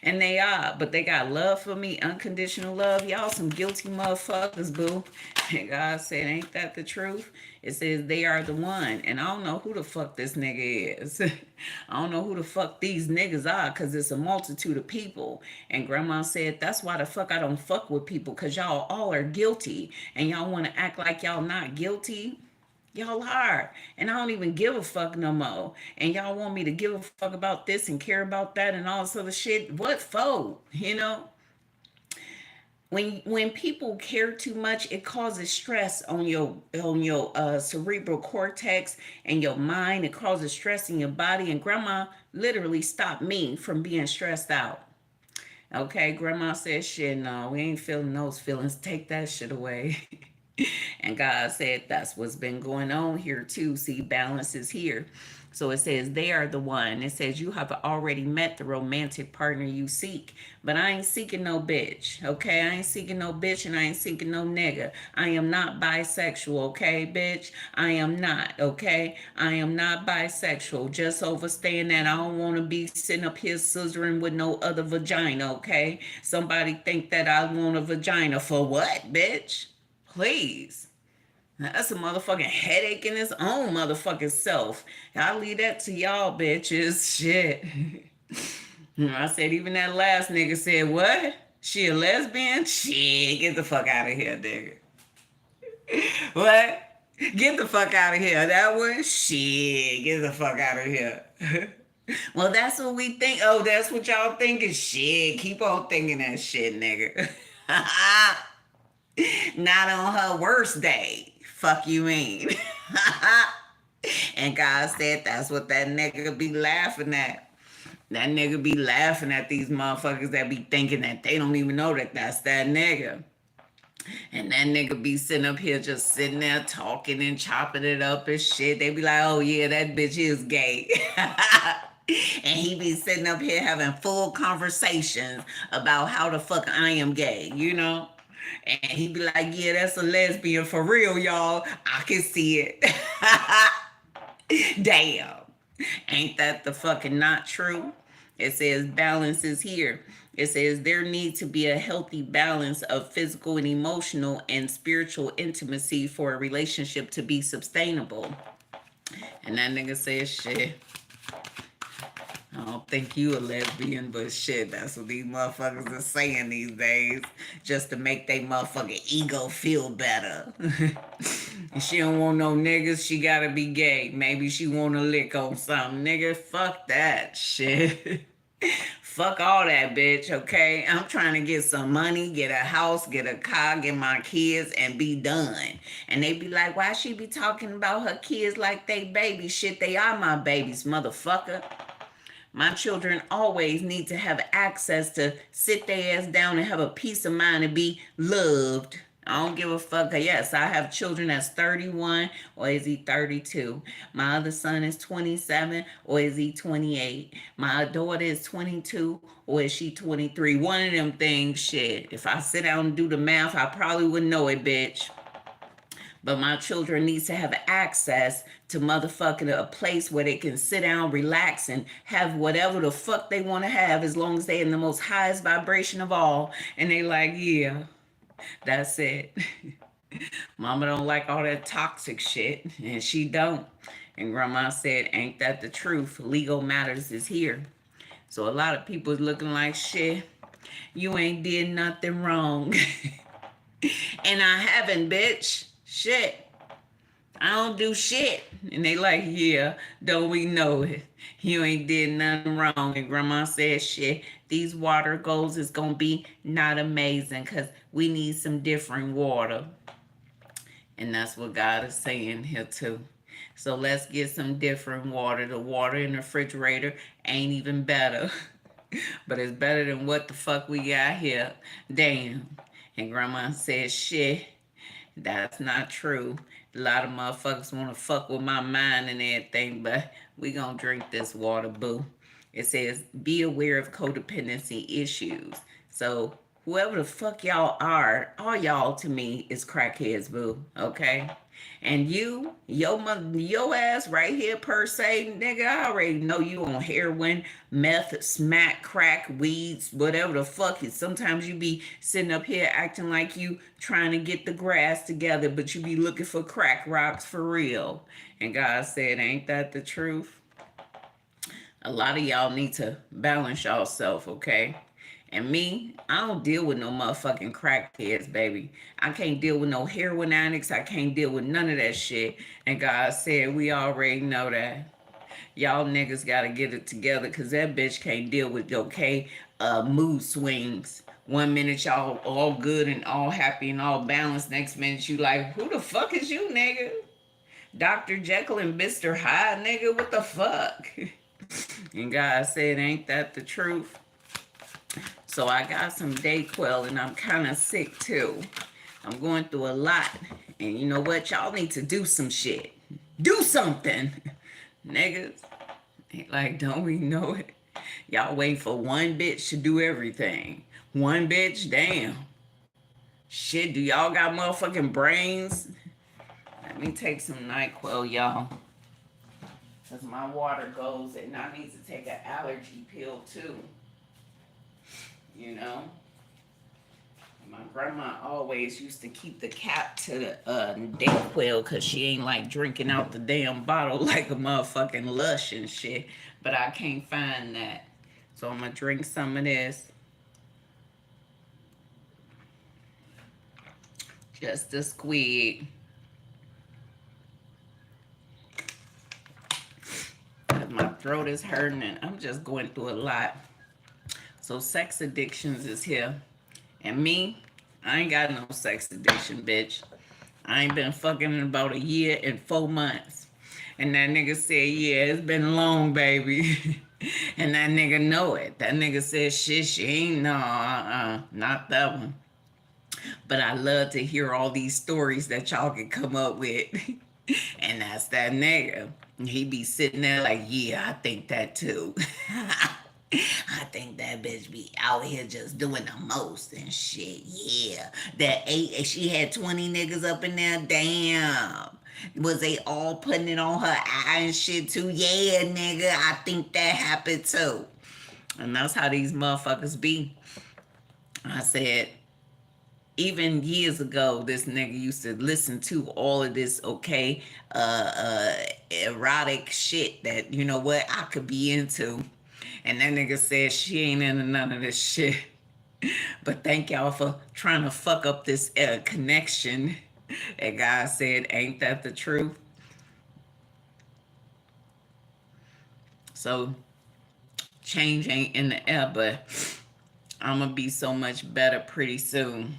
And they are, but they got love for me, unconditional love. Y'all some guilty motherfuckers, boo. And God said, ain't that the truth? It says they are the one. And I don't know who the fuck this nigga is. I don't know who the fuck these niggas are, because it's a multitude of people. And grandma said, that's why the fuck I don't fuck with people, because y'all all are guilty. And y'all want to act like y'all not guilty. Y'all are. And I don't even give a fuck no more. And y'all want me to give a fuck about this and care about that and all this other shit. What for? You know? When people care too much, it causes stress on your cerebral cortex and your mind. It causes stress in your body. And grandma literally stopped me from being stressed out. Okay, grandma said, shit, no, we ain't feeling those feelings. Take that shit away. And God said, that's what's been going on here too. See, balance is here. So it says they are the one. It says you have already met the romantic partner you seek. But I ain't seeking no bitch, okay? I ain't seeking no bitch and I ain't seeking no nigga. I am not bisexual, okay, bitch? I am not, okay? I am not bisexual. Just overstaying that. I don't want to be sitting up here scissoring with no other vagina, okay? Somebody think that I want a vagina for what, bitch? Please. That's a motherfucking headache in its own motherfucking self. I'll leave that to y'all bitches. Shit. I said, even that last nigga said, what? She a lesbian? Shit, get the fuck out of here, nigga. What? Get the fuck out of here. That one? Shit, get the fuck out of here. Well, that's what we think. Oh, that's what y'all thinking? Shit, keep on thinking that shit, nigga. Not on her worst day. Fuck you mean. And God said that's what that nigga be laughing at. That nigga be laughing at these motherfuckers that be thinking that they don't even know that that's that nigga. And that nigga be sitting up here just sitting there talking and chopping it up and shit. They be like, oh yeah, that bitch is gay. And he be sitting up here having full conversations about how the fuck I am gay, you know? And he be like, yeah, that's a lesbian for real, y'all. I can see it. Damn. Ain't that the fucking not true? It says balance is here. It says there needs to be a healthy balance of physical and emotional and spiritual intimacy for a relationship to be sustainable. And that nigga says, shit, I don't think you a lesbian, but shit, that's what these motherfuckers are saying these days, just to make their motherfucking ego feel better. She don't want no niggas, she gotta be gay. Maybe she want to lick on something. Nigga, fuck that shit. Fuck all that, bitch, okay? I'm trying to get some money, get a house, get a car, get my kids, and be done. And they be like, why she be talking about her kids like they babies? Shit, they are my babies, motherfucker. My children always need to have access to sit their ass down and have a peace of mind and be loved. I don't give a fuck. Yes, I have children that's 31, or is he 32? My other son is 27, or is he 28? My daughter is 22, or is she 23? One of them things, shit. If I sit down and do the math, I probably wouldn't know it, bitch. But my children needs to have access to motherfucking a place where they can sit down, relax, and have whatever the fuck they want to have, as long as they in the most highest vibration of all. And they like, yeah, that's it. Mama don't like all that toxic shit, and she don't. And grandma said, ain't that the truth? Legal matters is here. So a lot of people is looking like, shit, you ain't did nothing wrong. And I haven't, bitch. Shit. I don't do shit. And they like, yeah, don't we know it? You ain't did nothing wrong. And grandma said, shit, these water goals is going to be not amazing because we need some different water. And that's what God is saying here too. So let's get some different water. The water in the refrigerator ain't even better. But it's better than what the fuck we got here. Damn. And grandma said, shit, that's not true. A lot of motherfuckers want to fuck with my mind and everything, but we gonna drink this water, boo. It says, be aware of codependency issues. So whoever the fuck y'all are, all y'all to me is crackheads, boo, okay? And you, your ass right here per se, nigga, I already know you on heroin, meth, smack, crack, weeds, whatever the fuck. Sometimes you be sitting up here acting like you trying to get the grass together, but you be looking for crack rocks for real. And God said, ain't that the truth? A lot of y'all need to balance yourself, okay? And me, I don't deal with no motherfucking crackheads, baby. I can't deal with no heroin addicts. I can't deal with none of that shit. And God said, we already know that. Y'all niggas gotta get it together because that bitch can't deal with, okay, mood swings. One minute y'all all good and all happy and all balanced. Next minute you like, who the fuck is you, nigga? Dr. Jekyll and Mr. Hyde, nigga, what the fuck? And God said, ain't that the truth? So I got some Dayquil and I'm kind of sick too. I'm going through a lot. And you know what? Y'all need to do some shit. Do something. Niggas. Like, don't we know it? Y'all waiting for one bitch to do everything. One bitch? Damn. Shit, do y'all got motherfucking brains? Let me take some NyQuil, y'all. Because my water goes and I need to take an allergy pill too. You know, my grandma always used to keep the cap to the Dayquil because she ain't like drinking out the damn bottle like a motherfucking Lush and shit. But I can't find that. So I'm going to drink some of this. Just a squeak. My throat is hurting and I'm just going through a lot. So sex addictions is here. And me, I ain't got no sex addiction, bitch. I ain't been fucking in about a year and 4 months. And that nigga said, yeah, it's been long, baby. And that nigga know it. That nigga said, shit, she ain't, no, not that one. But I love to hear all these stories that y'all can come up with. And that's that nigga. He be sitting there like, yeah, I think that too. I think that bitch be out here just doing the most and shit. Yeah. She had 20 niggas up in there. Damn. Was they all putting it on her eye and shit too? Yeah, nigga. I think that happened too. And that's how these motherfuckers be. I said, even years ago, this nigga used to listen to all of this, okay, erotic shit that, you know what, I could be into. And that nigga said she ain't into none of this shit. But thank y'all for trying to fuck up this connection. And God said, ain't that the truth? So change ain't in the air, but I'm going to be so much better pretty soon.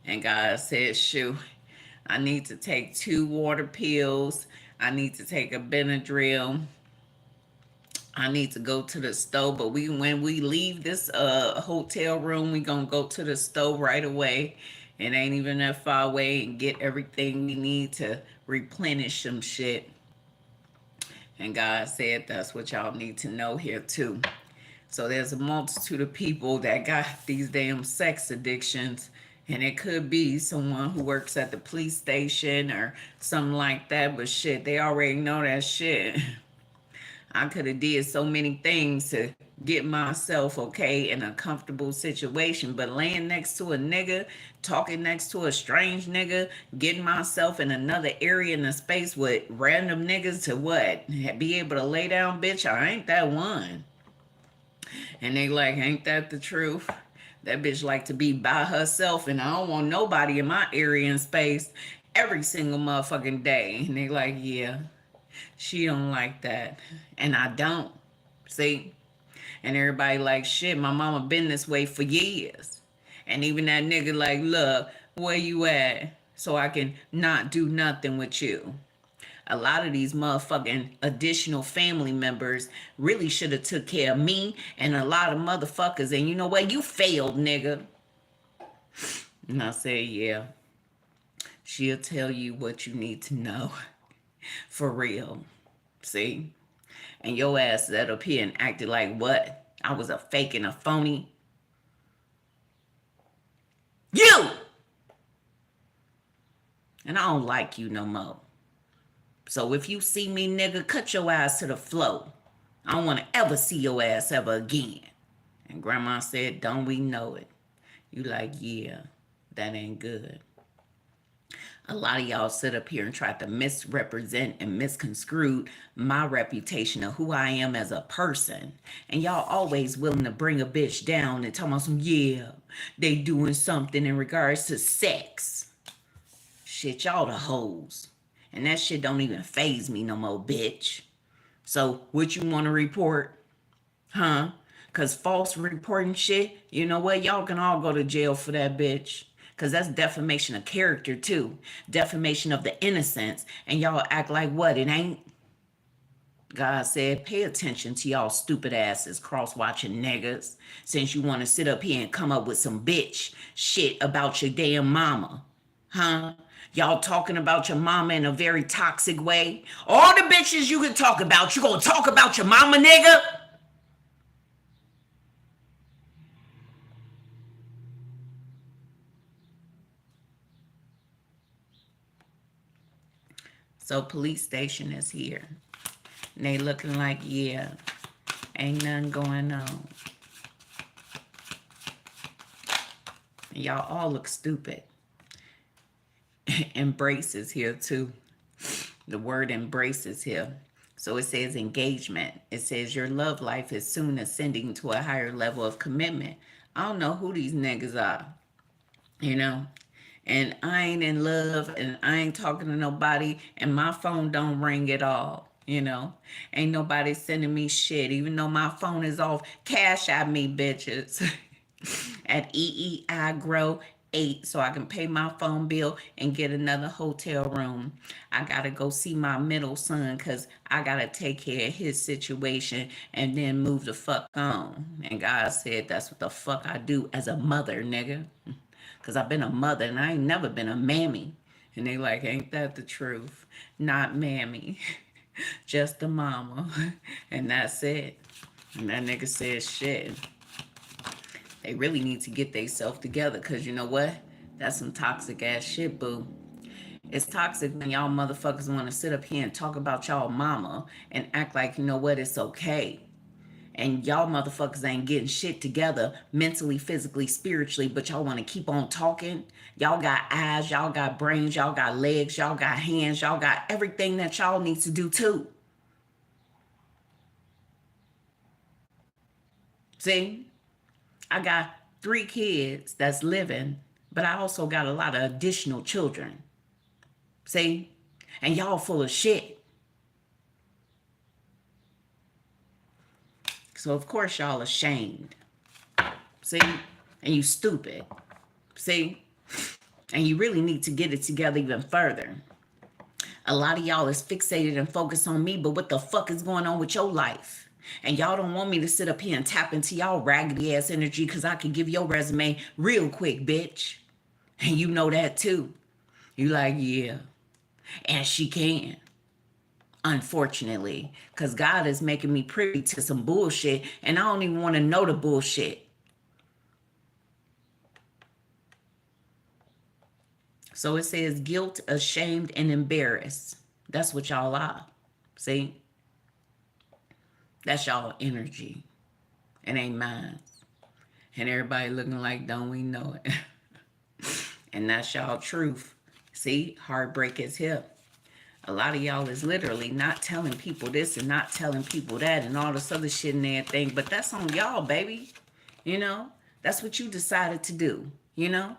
And God said, shoot, I need to take 2 water pills. I need to take a Benadryl. I need to go to the store. But when we leave this hotel room, we going to go to the store right away. It ain't even that far away, and get everything we need to replenish some shit. And God said that's what y'all need to know here too. So there's a multitude of people that got these damn sex addictions. And it could be someone who works at the police station or something like that. But shit, they already know that shit. I could have did so many things to get myself, okay, in a comfortable situation. But laying next to a nigga, talking next to a strange nigga, getting myself in another area in a space with random niggas to what? Be able to lay down, bitch? I ain't that one. And they like, ain't that the truth? That bitch like to be by herself, and I don't want nobody in my area and space every single motherfucking day. And they like, yeah, she don't like that. And I don't. See? And everybody like, shit, my mama been this way for years. And even that nigga like, look, where you at? So I can not do nothing with you. A lot of these motherfucking additional family members really should have took care of me and a lot of motherfuckers. And you know what? You failed, nigga. And I said, yeah. She'll tell you what you need to know. For real. See? And your ass sat up here and acted like what? I was a fake and a phony. You! And I don't like you no more. So if you see me, nigga, cut your ass to the floor. I don't want to ever see your ass ever again. And Grandma said, don't we know it? You like, yeah, that ain't good. A lot of y'all sit up here and try to misrepresent and misconstrue my reputation of who I am as a person. And y'all always willing to bring a bitch down and tell me some, yeah, they doing something in regards to sex. Shit, y'all the hoes. And that shit don't even faze me no more, bitch. So, what you want to report? Huh? Because false reporting shit, you know what? Y'all can all go to jail for that, bitch. Because that's defamation of character, too. Defamation of the innocence. And y'all act like what? It ain't? God said, pay attention to y'all stupid asses, cross-watching niggas. Since you want to sit up here and come up with some bitch shit about your damn mama. Huh? Y'all talking about your mama in a very toxic way. All the bitches you can talk about, you gonna talk about your mama, nigga? So police station is here. And they looking like, yeah, ain't nothing going on. And y'all all look stupid. Embrace is here too. The word embrace is here. So it says engagement. It says your love life is soon ascending to a higher level of commitment. I don't know who these niggas are, you know? And I ain't in love and I ain't talking to nobody and my phone don't ring at all, you know? Ain't nobody sending me shit, even though my phone is off. Cash at me, bitches. At EEI Grow 8 so I can pay my phone bill and get another hotel room. I gotta go see my middle son because I gotta take care of his situation and then move the fuck on. And God said that's what the fuck I do as a mother, nigga. Because I've been a mother and I ain't never been a mammy. And they like, ain't that the truth? Not mammy. Just a mama. And that's it. And that nigga said shit. They really need to get themselves together because you know what? That's some toxic ass shit, boo. It's toxic when y'all motherfuckers want to sit up here and talk about y'all mama and act like, you know what, it's okay. And y'all motherfuckers ain't getting shit together mentally, physically, spiritually, but y'all want to keep on talking. Y'all got eyes, y'all got brains, y'all got legs, y'all got hands, y'all got everything that y'all need to do too. See? I got 3 kids that's living, but I also got a lot of additional children. See? And y'all full of shit. So of course y'all ashamed. See? And you stupid. See? And you really need to get it together even further. A lot of y'all is fixated and focused on me, but what the fuck is going on with your life? And y'all don't want me to sit up here and tap into y'all raggedy ass energy because I can give your resume real quick, bitch. And you know that too. You like, yeah. And she can. Unfortunately. Because God is making me privy to some bullshit and I don't even want to know the bullshit. So it says guilt, ashamed, and embarrassed. That's what y'all are. See? That's y'all energy. It ain't mine. And everybody looking like, don't we know it? And that's y'all truth. See, heartbreak is here. A lot of y'all is literally not telling people this and not telling people that and all this other shit and everything. But that's on y'all, baby. You know? That's what you decided to do. You know?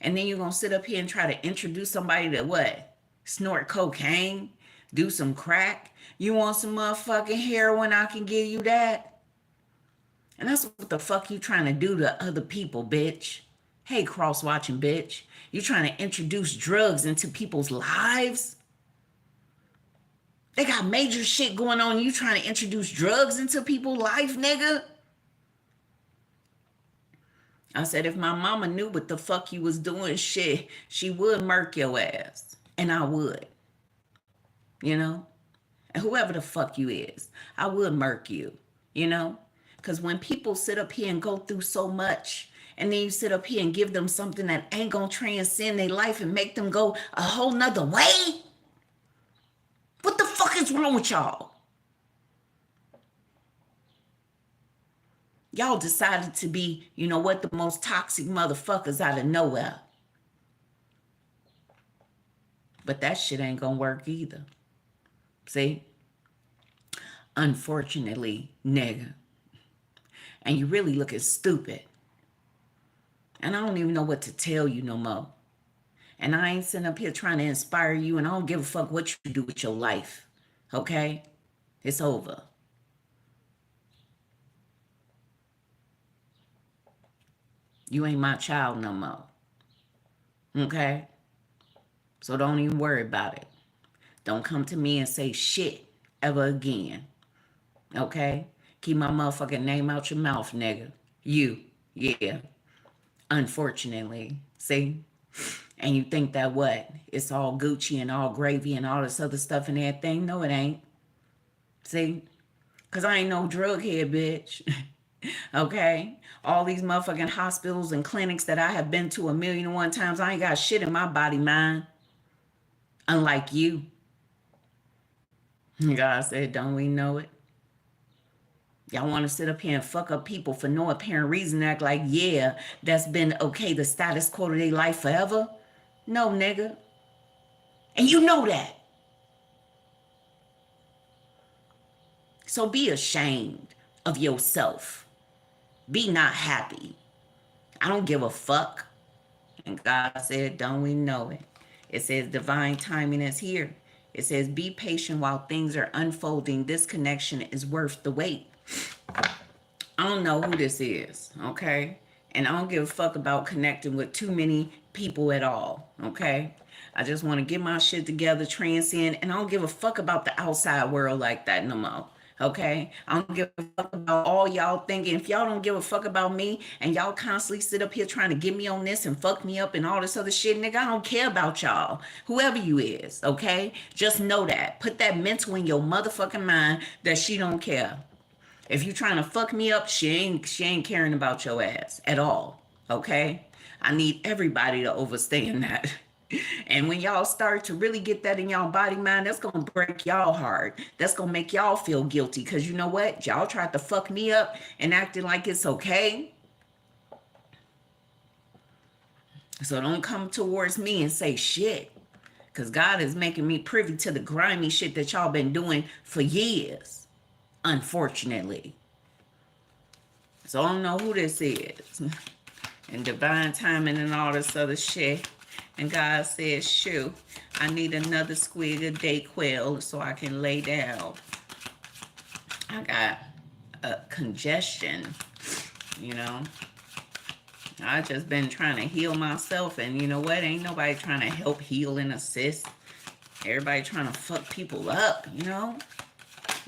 And then you're going to sit up here and try to introduce somebody to what? Snort cocaine? Do some crack? You want some motherfucking heroin? I can give you that. And that's what the fuck you trying to do to other people, bitch. Hey, cross-watching bitch. You trying to introduce drugs into people's lives? They got major shit going on. You trying to introduce drugs into people's life, nigga? I said, if my mama knew what the fuck you was doing, shit, she would murk your ass. And I would. You know? And whoever the fuck you is, I would murk you. You know? Because when people sit up here and go through so much, and then you sit up here and give them something that ain't gonna transcend their life and make them go a whole nother way? What the fuck is wrong with y'all? Y'all decided to be, you know what, the most toxic motherfuckers out of nowhere. But that shit ain't gonna work either. See? Unfortunately, nigga. And you really looking stupid. And I don't even know what to tell you no more. And I ain't sitting up here trying to inspire you, and I don't give a fuck what you do with your life. Okay? It's over. You ain't my child no more. Okay? So don't even worry about it. Don't come to me and say shit ever again. Okay? Keep my motherfucking name out your mouth, nigga. You. Yeah. Unfortunately. See? And you think that what? It's all Gucci and all gravy and all this other stuff and everything? No, it ain't. See? Because I ain't no drug head, bitch. Okay? All these motherfucking hospitals and clinics that I have been to 1,000,001 times, I ain't got shit in my body, man. Unlike you. God said, don't we know it? Y'all want to sit up here and fuck up people for no apparent reason, act like, yeah, that's been okay, the status quo of their life forever? No, nigga. And you know that. So be ashamed of yourself. Be not happy. I don't give a fuck. And God said, don't we know it? It says divine timing is here. It says be patient while things are unfolding. This connection is worth the wait. I don't know who this is, okay? And I don't give a fuck about connecting with too many people at all, okay? I just want to get my shit together, transcend, and I don't give a fuck about the outside world like that no more. Okay, I don't give a fuck about all y'all thinking. If y'all don't give a fuck about me and y'all constantly sit up here trying to get me on this and fuck me up and all this other shit, nigga, I don't care about y'all. Whoever you is, okay? Just know that. Put that mental in your motherfucking mind that she don't care. If you trying to fuck me up, she ain't caring about your ass at all. Okay? I need everybody to understand that. And when y'all start to really get that in y'all body mind, that's gonna break y'all heart. That's gonna make y'all feel guilty. Cause you know what? Y'all tried to fuck me up and acting like it's okay. So don't come towards me and say shit. Cause God is making me privy to the grimy shit that y'all been doing for years. Unfortunately. So I don't know who this is. And divine timing and all this other shit. And God says, shoot, I need another squig of DayQuil so I can lay down. I got a congestion, you know. I just been trying to heal myself. And you know what? Ain't nobody trying to help heal and assist. Everybody trying to fuck people up, you know.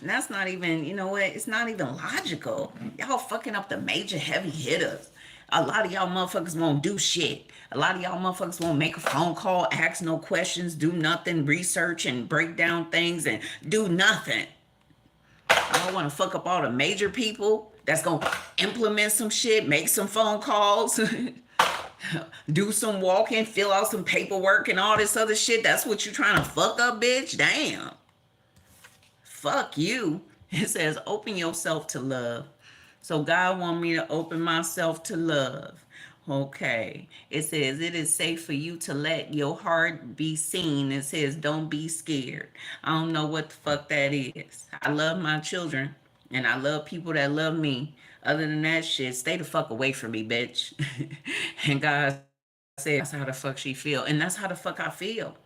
And that's not even, you know what? It's not even logical. Y'all fucking up the major heavy hitters. A lot of y'all motherfuckers won't do shit. A lot of y'all motherfuckers won't make a phone call, ask no questions, do nothing, research and break down things and do nothing. Y'all want to fuck up all the major people that's going to implement some shit, make some phone calls, do some walking, fill out some paperwork and all this other shit. That's what you trying to fuck up, bitch? Damn. Fuck you. It says open yourself to love. So God want me to open myself to love. Okay. It says it is safe for you to let your heart be seen. It says don't be scared. I don't know what the fuck that is. I love my children and I love people that love me. Other than that shit, stay the fuck away from me, bitch. And God said that's how the fuck she feel. And that's how the fuck I feel.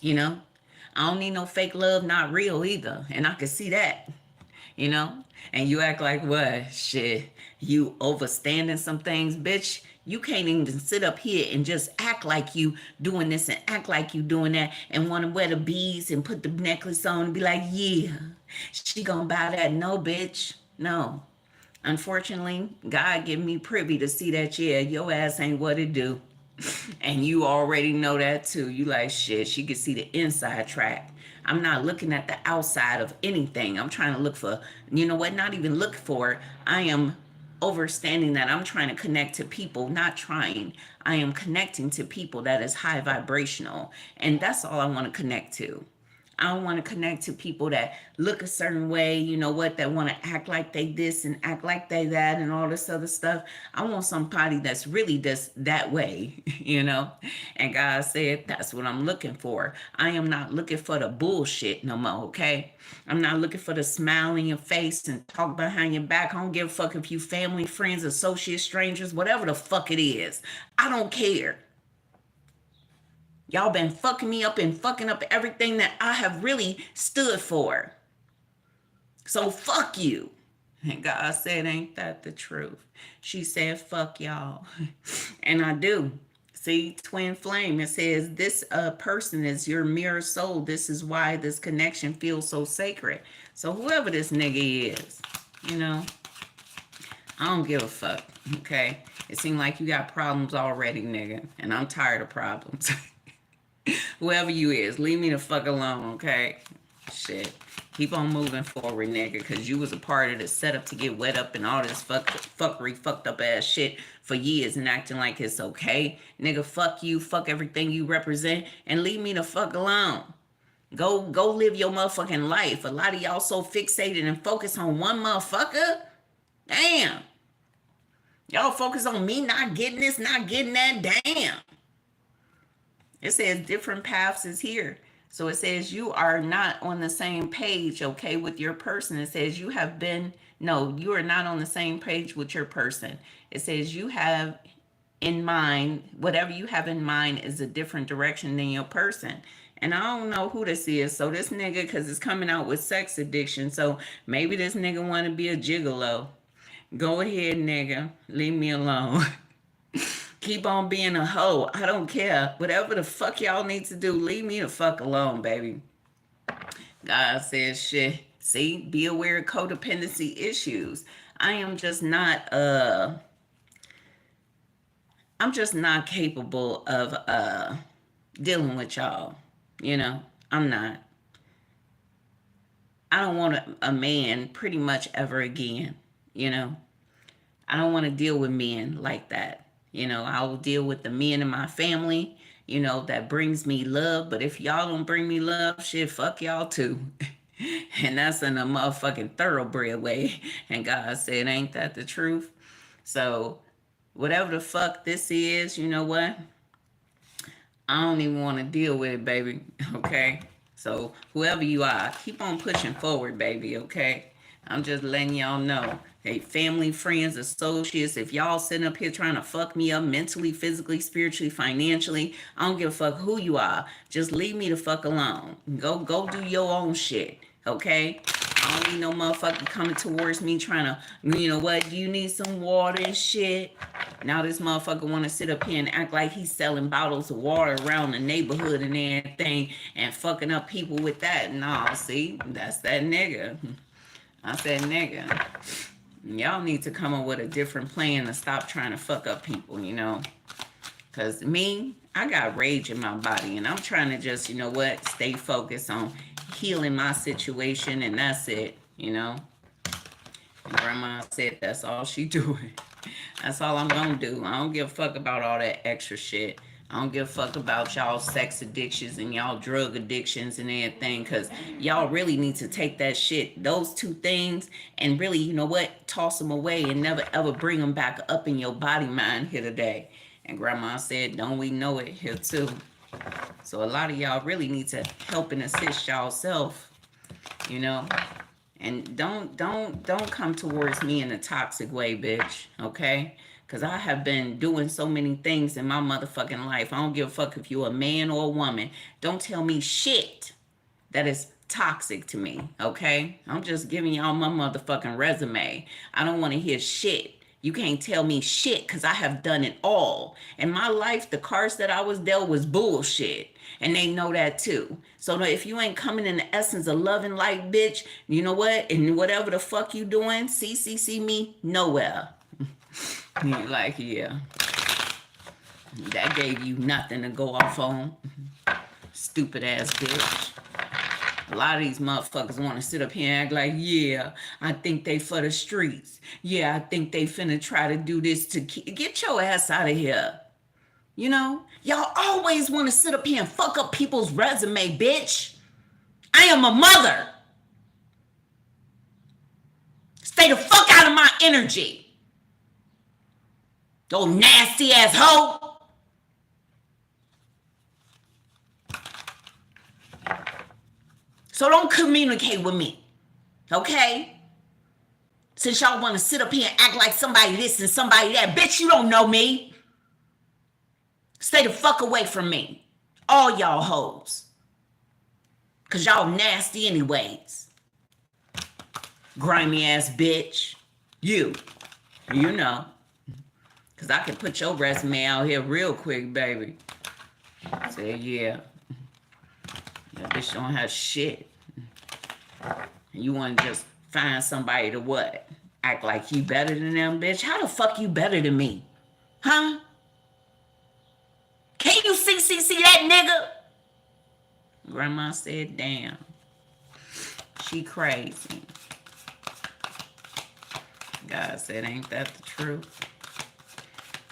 You know? I don't need no fake love, not real either. And I can see that. You know, and you act like what? Shit, you overstanding some things, bitch. You can't even sit up here and just act like you doing this and act like you doing that and want to wear the beads and put the necklace on and be like, yeah, she gonna buy that. No, bitch, no. Unfortunately, God give me privy to see that, yeah, your ass ain't what it do. And you already know that too. You like, shit, she can see the inside track. I'm not looking at the outside of anything. I'm trying to look for, you know what, not even look for. I am understanding that I'm trying to connect to people, not trying. I am connecting to people that is high vibrational. And that's all I want to connect to. I don't want to connect to people that look a certain way, you know what, that want to act like they this and act like they that and all this other stuff. I want somebody that's really just that way, you know. And God said, that's what I'm looking for. I am not looking for the bullshit no more, okay? I'm not looking for the smile in your face and talk behind your back. I don't give a fuck if you family, friends, associates, strangers, whatever the fuck it is. I don't care. Y'all been fucking me up and fucking up everything that I have really stood for. So fuck you. And God said, ain't that the truth? She said, fuck y'all. And I do. See, twin flame, it says this person is your mirror soul. This is why this connection feels so sacred. So whoever this nigga is, you know, I don't give a fuck, okay? It seems like you got problems already, nigga. And I'm tired of problems. Whoever you is, leave me the fuck alone, okay? Shit. Keep on moving forward, nigga, because you was a part of the setup to get wet up and all this fuckery, fucked up ass shit for years and acting like it's okay. Nigga, fuck you, fuck everything you represent, and leave me the fuck alone. Go live your motherfucking life. A lot of y'all so fixated and focused on one motherfucker. Damn. Y'all focus on me not getting this, not getting that. Damn. It says different paths is here. So it says you are not on the same page, okay, with your person. It says you have been, no, you are not on the same page with your person. It says you have in mind, whatever you have in mind is a different direction than your person. And I don't know who this is. So this nigga, because it's coming out with sex addiction. So maybe this nigga want to be a gigolo. Go ahead, nigga. Leave me alone. Keep on being a hoe. I don't care. Whatever the fuck y'all need to do, leave me the fuck alone, baby. God says shit. See, be aware of codependency issues. I am just not I'm just not capable of dealing with y'all. You know, I'm not. I don't want a man pretty much ever again. You know, I don't want to deal with men like that. You know, I will deal with the men in my family, you know, that brings me love. But if y'all don't bring me love, shit, fuck y'all too. And that's in a motherfucking thoroughbred way. And God said, ain't that the truth? So whatever the fuck this is, you know what? I don't even want to deal with it, baby. Okay? So whoever you are, keep on pushing forward, baby. Okay? I'm just letting y'all know. Hey, family, friends, associates, if y'all sitting up here trying to fuck me up mentally, physically, spiritually, financially, I don't give a fuck who you are. Just leave me the fuck alone. Go do your own shit. Okay? I don't need no motherfucker coming towards me trying to, you know what, you need some water and shit. Now this motherfucker want to sit up here and act like he's selling bottles of water around the neighborhood and everything and fucking up people with that. Nah, see, that's that nigga. I said nigga. Y'all need to come up with a different plan to stop trying to fuck up people, you know. Because me, I got rage in my body and I'm trying to just, you know what, stay focused on healing my situation and that's it, you know. And grandma said that's all she doing. That's all I'm gonna do. I don't give a fuck about all that extra shit. I don't give a fuck about y'all sex addictions and y'all drug addictions and everything, because y'all really need to take that shit, those two things, and really, you know what, toss them away and never ever bring them back up in your body mind here today. And grandma said, don't we know it here too? So a lot of y'all really need to help and assist y'all self, you know. And don't come towards me in a toxic way, bitch, okay? Because I have been doing so many things in my motherfucking life. I don't give a fuck if you're a man or a woman. Don't tell me shit that is toxic to me, okay? I'm just giving y'all my motherfucking resume. I don't want to hear shit. You can't tell me shit because I have done it all. In my life, the cards that I was dealt was bullshit. And they know that too. So if you ain't coming in the essence of love and light, bitch, you know what? And whatever the fuck you doing, see me nowhere. You're like, yeah. That gave you nothing to go off on. Stupid ass bitch. A lot of these motherfuckers want to sit up here and act like, yeah, I think they for the streets. Yeah, I think they finna try to do this to get your ass out of here. You know, y'all always want to sit up here and fuck up people's resume, bitch. I am a mother. Stay the fuck out of my energy. Those nasty ass hoe. So don't communicate with me, okay? Since y'all want to sit up here and act like somebody this and somebody that. Bitch, you don't know me. Stay the fuck away from me. All y'all hoes. Because y'all nasty anyways. Grimy ass bitch. You know. Because I can put your resume out here real quick, baby. Say, yeah. That bitch don't have shit. You want to just find somebody to what? Act like you better than them, bitch? How the fuck you better than me? Huh? Can you see that nigga? Grandma said, damn. She crazy. God said, ain't that the truth?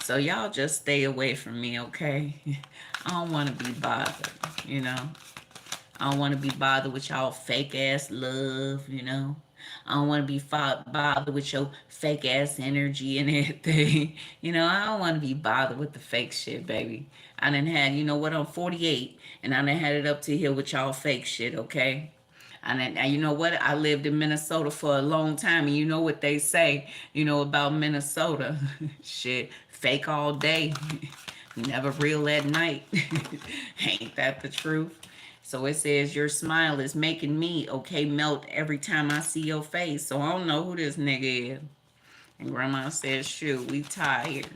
So y'all just stay away from me, okay? I don't want to be bothered, you know? I don't want to be bothered with y'all fake ass love, you know? I don't want to be bothered with your fake ass energy and everything. You know, I don't want to be bothered with the fake shit, baby. I done had, you know what, I'm 48 and I done had it up to here with y'all fake shit, okay? And you know what? I lived in Minnesota for a long time, and you know what they say, you know, about Minnesota. Shit, fake all day, never real at night. Ain't that the truth? So it says, your smile is making me, okay, melt every time I see your face. So I don't know who this nigga is. And Grandma says, shoot, we tired.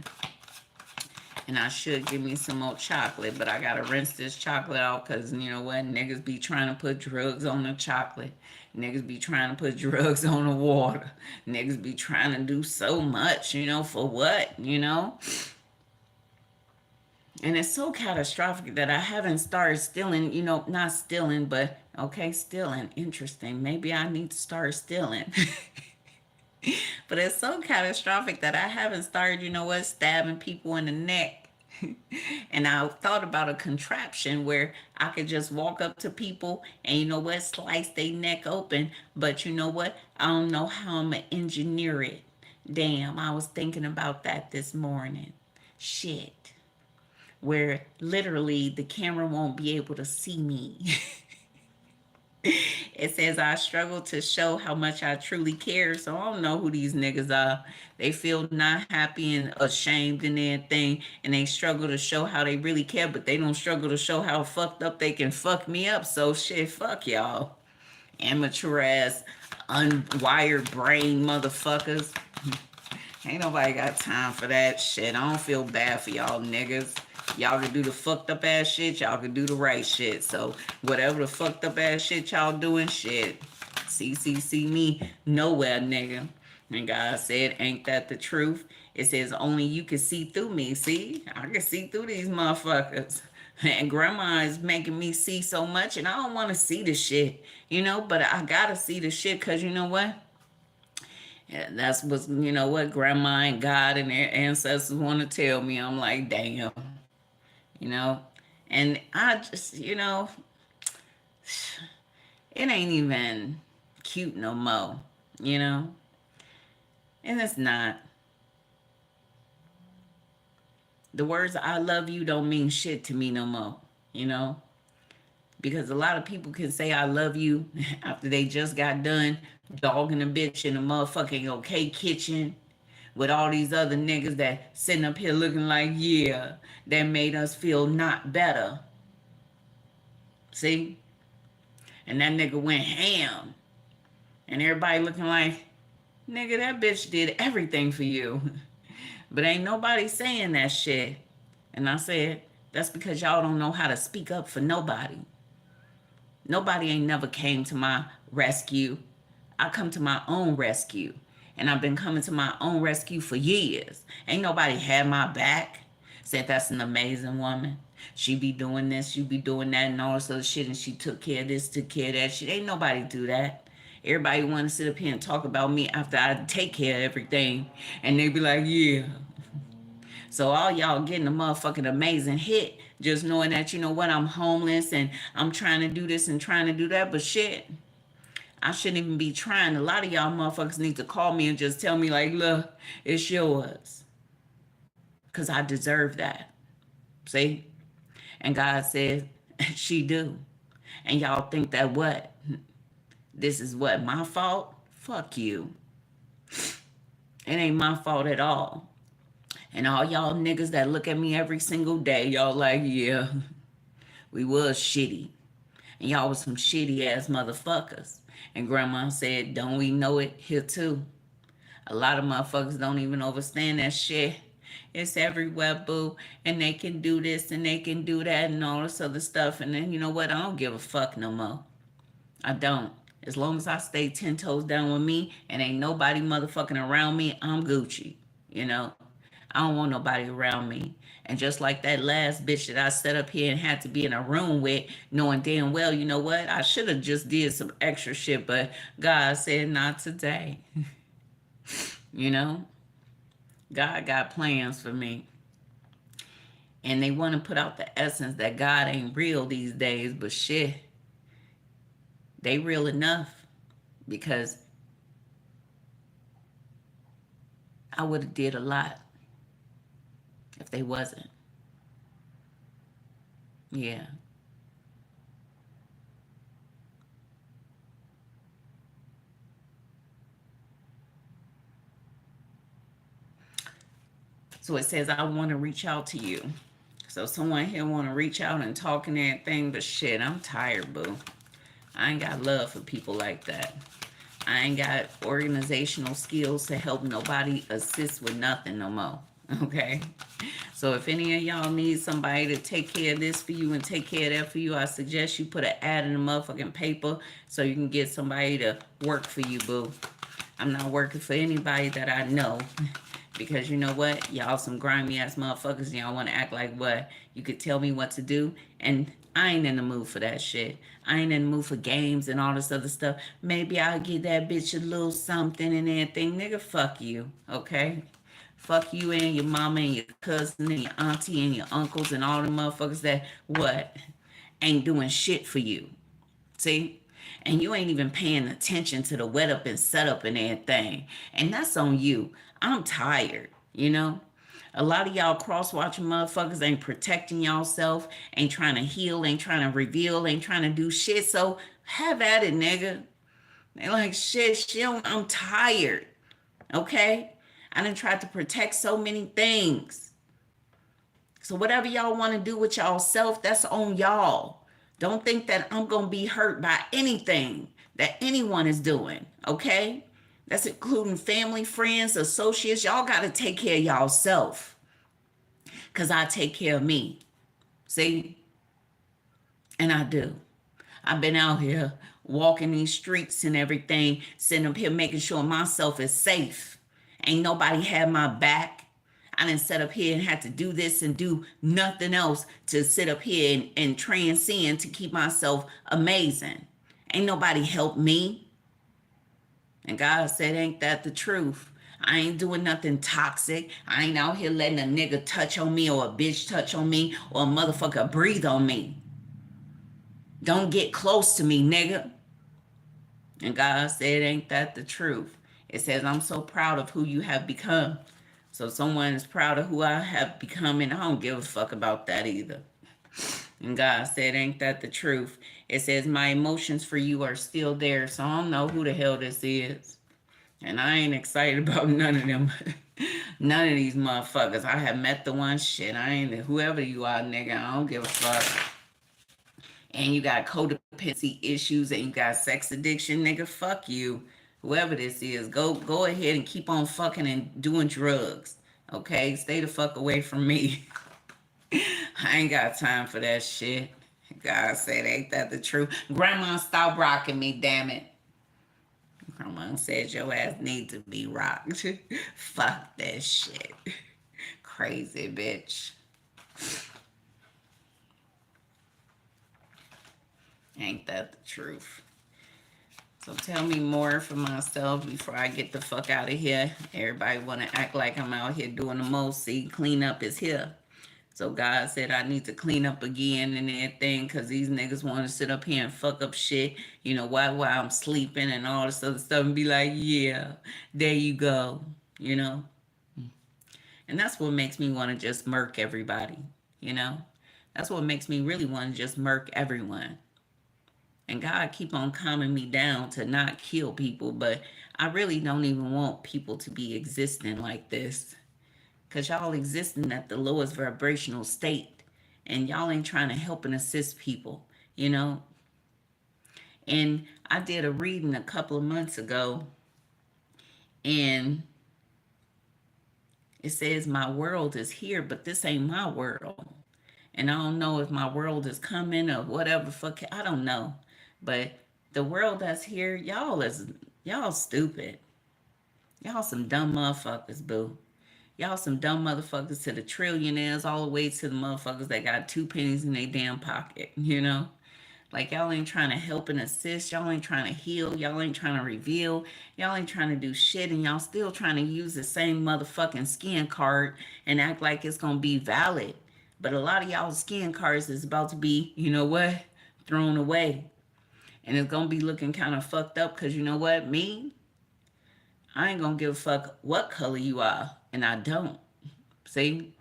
And I should give me some more chocolate, but I gotta rinse this chocolate out because, you know what, niggas be trying to put drugs on the chocolate. Niggas be trying to put drugs on the water. Niggas be trying to do so much, you know, for what, you know? And it's so catastrophic that I haven't started stealing, you know, not stealing, but okay, stealing. Interesting. Maybe I need to start stealing. But it's so catastrophic that I haven't started, you know what, stabbing people in the neck. And I thought about a contraption where I could just walk up to people and, you know what, slice their neck open. But you know what? I don't know how I'm going to engineer it. Damn, I was thinking about that this morning. Shit. Where literally the camera won't be able to see me. It says, I struggle to show how much I truly care. So I don't know who these niggas are. They feel not happy and ashamed and everything. And they struggle to show how they really care. But they don't struggle to show how fucked up they can fuck me up. So shit, fuck y'all. Amateur ass, unwired brain motherfuckers. Ain't nobody got time for that shit. I don't feel bad for y'all niggas. Y'all can do the fucked up ass shit. Y'all can do the right shit. So whatever the fucked up ass shit y'all doing, shit. See me nowhere, nigga. And God said, ain't that the truth? It says only you can see through me. See? I can see through these motherfuckers. And grandma is making me see so much and I don't want to see the shit. You know, but I gotta see the shit because you know what? Yeah, that's what, you know what, grandma and God and their ancestors want to tell me. I'm like, damn, you know? And I just, you know, it ain't even cute no more, you know? And it's not. The words I love you don't mean shit to me no more, you know? Because a lot of people can say I love you after they just got done dogging a bitch in a motherfucking okay kitchen with all these other niggas that sitting up here looking like, yeah, that made us feel not better. See? And that nigga went ham. And everybody looking like, nigga, that bitch did everything for you. But ain't nobody saying that shit. And I said, that's because y'all don't know how to speak up for nobody. Nobody ain't never came to my rescue. I come to my own rescue. And I've been coming to my own rescue for years. Ain't nobody had my back. Said that's an amazing woman. She be doing this, she be doing that and all this other shit. And she took care of this, took care of that shit. Ain't nobody do that. Everybody want to sit up here and talk about me after I take care of everything. And they be like, yeah. So all y'all getting a motherfucking amazing hit just knowing that, you know what, I'm homeless and I'm trying to do this and trying to do that. But shit, I shouldn't even be trying. A lot of y'all motherfuckers need to call me and just tell me like, look, it's yours. Because I deserve that. See? And God said, she do. And y'all think that what? This is what, my fault? Fuck you. It ain't my fault at all. And all y'all niggas that look at me every single day, y'all like, yeah, we was shitty. And y'all was some shitty ass motherfuckers. And grandma said, don't we know it here too? A lot of motherfuckers don't even understand that shit. It's everywhere, boo. And they can do this and they can do that and all this other stuff. And then, you know what? I don't give a fuck no more. I don't. As long as I stay 10 toes down with me and ain't nobody motherfucking around me, I'm Gucci. You know? I don't want nobody around me. And just like that last bitch that I set up here and had to be in a room with, knowing damn well, you know what? I should have just did some extra shit, but God said not today. You know? God got plans for me. And they want to put out the essence that God ain't real these days, but shit, they real enough. Because I would have did a lot if they wasn't. Yeah. So it says, I want to reach out to you. So someone here want to reach out and talk and everything, but shit, I'm tired, boo. I ain't got love for people like that. I ain't got organizational skills to help nobody assist with nothing no more. Okay? So if any of y'all need somebody to take care of this for you and take care of that for you, I suggest you put an ad in the motherfucking paper so you can get somebody to work for you, boo. I'm not working for anybody that I know. Because you know what? Y'all some grimy ass motherfuckers and y'all want to act like what? You could tell me what to do, and I ain't in the mood for that shit. I ain't in the mood for games and all this other stuff. Maybe I'll give that bitch a little something and everything. Nigga, fuck you, okay? Fuck you and your mama and your cousin and your auntie and your uncles and all the motherfuckers that, what? Ain't doing shit for you. See? And you ain't even paying attention to the wet up and set up and everything. And that's on you. I'm tired, you know? A lot of y'all cross-watching motherfuckers ain't protecting y'allself, ain't trying to heal, ain't trying to reveal, ain't trying to do shit. So have at it, nigga. They like, shit, I'm tired, okay? I done tried to protect so many things. So whatever y'all want to do with y'all self, that's on y'all. Don't think that I'm going to be hurt by anything that anyone is doing, okay? That's including family, friends, associates. Y'all got to take care of y'all self because I take care of me. See? And I do. I've been out here walking these streets and everything, sitting up here making sure myself is safe. Ain't nobody had my back. I didn't sit up here and had to do this and do nothing else to sit up here and transcend to keep myself amazing. Ain't nobody helped me. And God said, ain't that the truth? I ain't doing nothing toxic. I ain't out here letting a nigga touch on me or a bitch touch on me or a motherfucker breathe on me. Don't get close to me, nigga. And God said, ain't that the truth? It says, I'm so proud of who you have become. So someone is proud of who I have become, and I don't give a fuck about that either. And God said, ain't that the truth? It says, my emotions for you are still there, so I don't know who the hell this is. And I ain't excited about none of them. None of these motherfuckers. I have met the one, shit, I ain't, whoever you are, nigga, I don't give a fuck. And you got codependency issues and you got sex addiction, nigga, fuck you. Whoever this is, go ahead and keep on fucking and doing drugs. Okay? Stay the fuck away from me. I ain't got time for that shit. God said, ain't that the truth? Grandma, stop rocking me, damn it. Grandma said your ass need to be rocked. Fuck that shit. Crazy bitch. Ain't that the truth? So tell me more for myself before I get the fuck out of here. Everybody want to act like I'm out here doing the most. See, cleanup is here. So God said I need to clean up again and everything because these niggas want to sit up here and fuck up shit, you know, while I'm sleeping and all this other stuff and be like, yeah, there you go, you know. And that's what makes me want to just murk everybody, you know. That's what makes me really want to just murk everyone. And God keep on calming me down to not kill people, but I really don't even want people to be existing like this. Because y'all existing at the lowest vibrational state. And y'all ain't trying to help and assist people, you know. And I did a reading a couple of months ago. And it says my world is here, but this ain't my world. And I don't know if my world is coming or whatever. Fuck, I don't know. But the world that's here, y'all stupid. Y'all some dumb motherfuckers, boo. Y'all some dumb motherfuckers to the trillionaires all the way to the motherfuckers that got 2 pennies in their damn pocket, you know? Like y'all ain't trying to help and assist. Y'all ain't trying to heal. Y'all ain't trying to reveal. Y'all ain't trying to do shit. And y'all still trying to use the same motherfucking skin card and act like it's going to be valid. But a lot of y'all skin cards is about to be, you know what, thrown away. And it's going to be looking kind of fucked up because you know what? Me, I ain't gonna give a fuck what color you are, and I don't. See?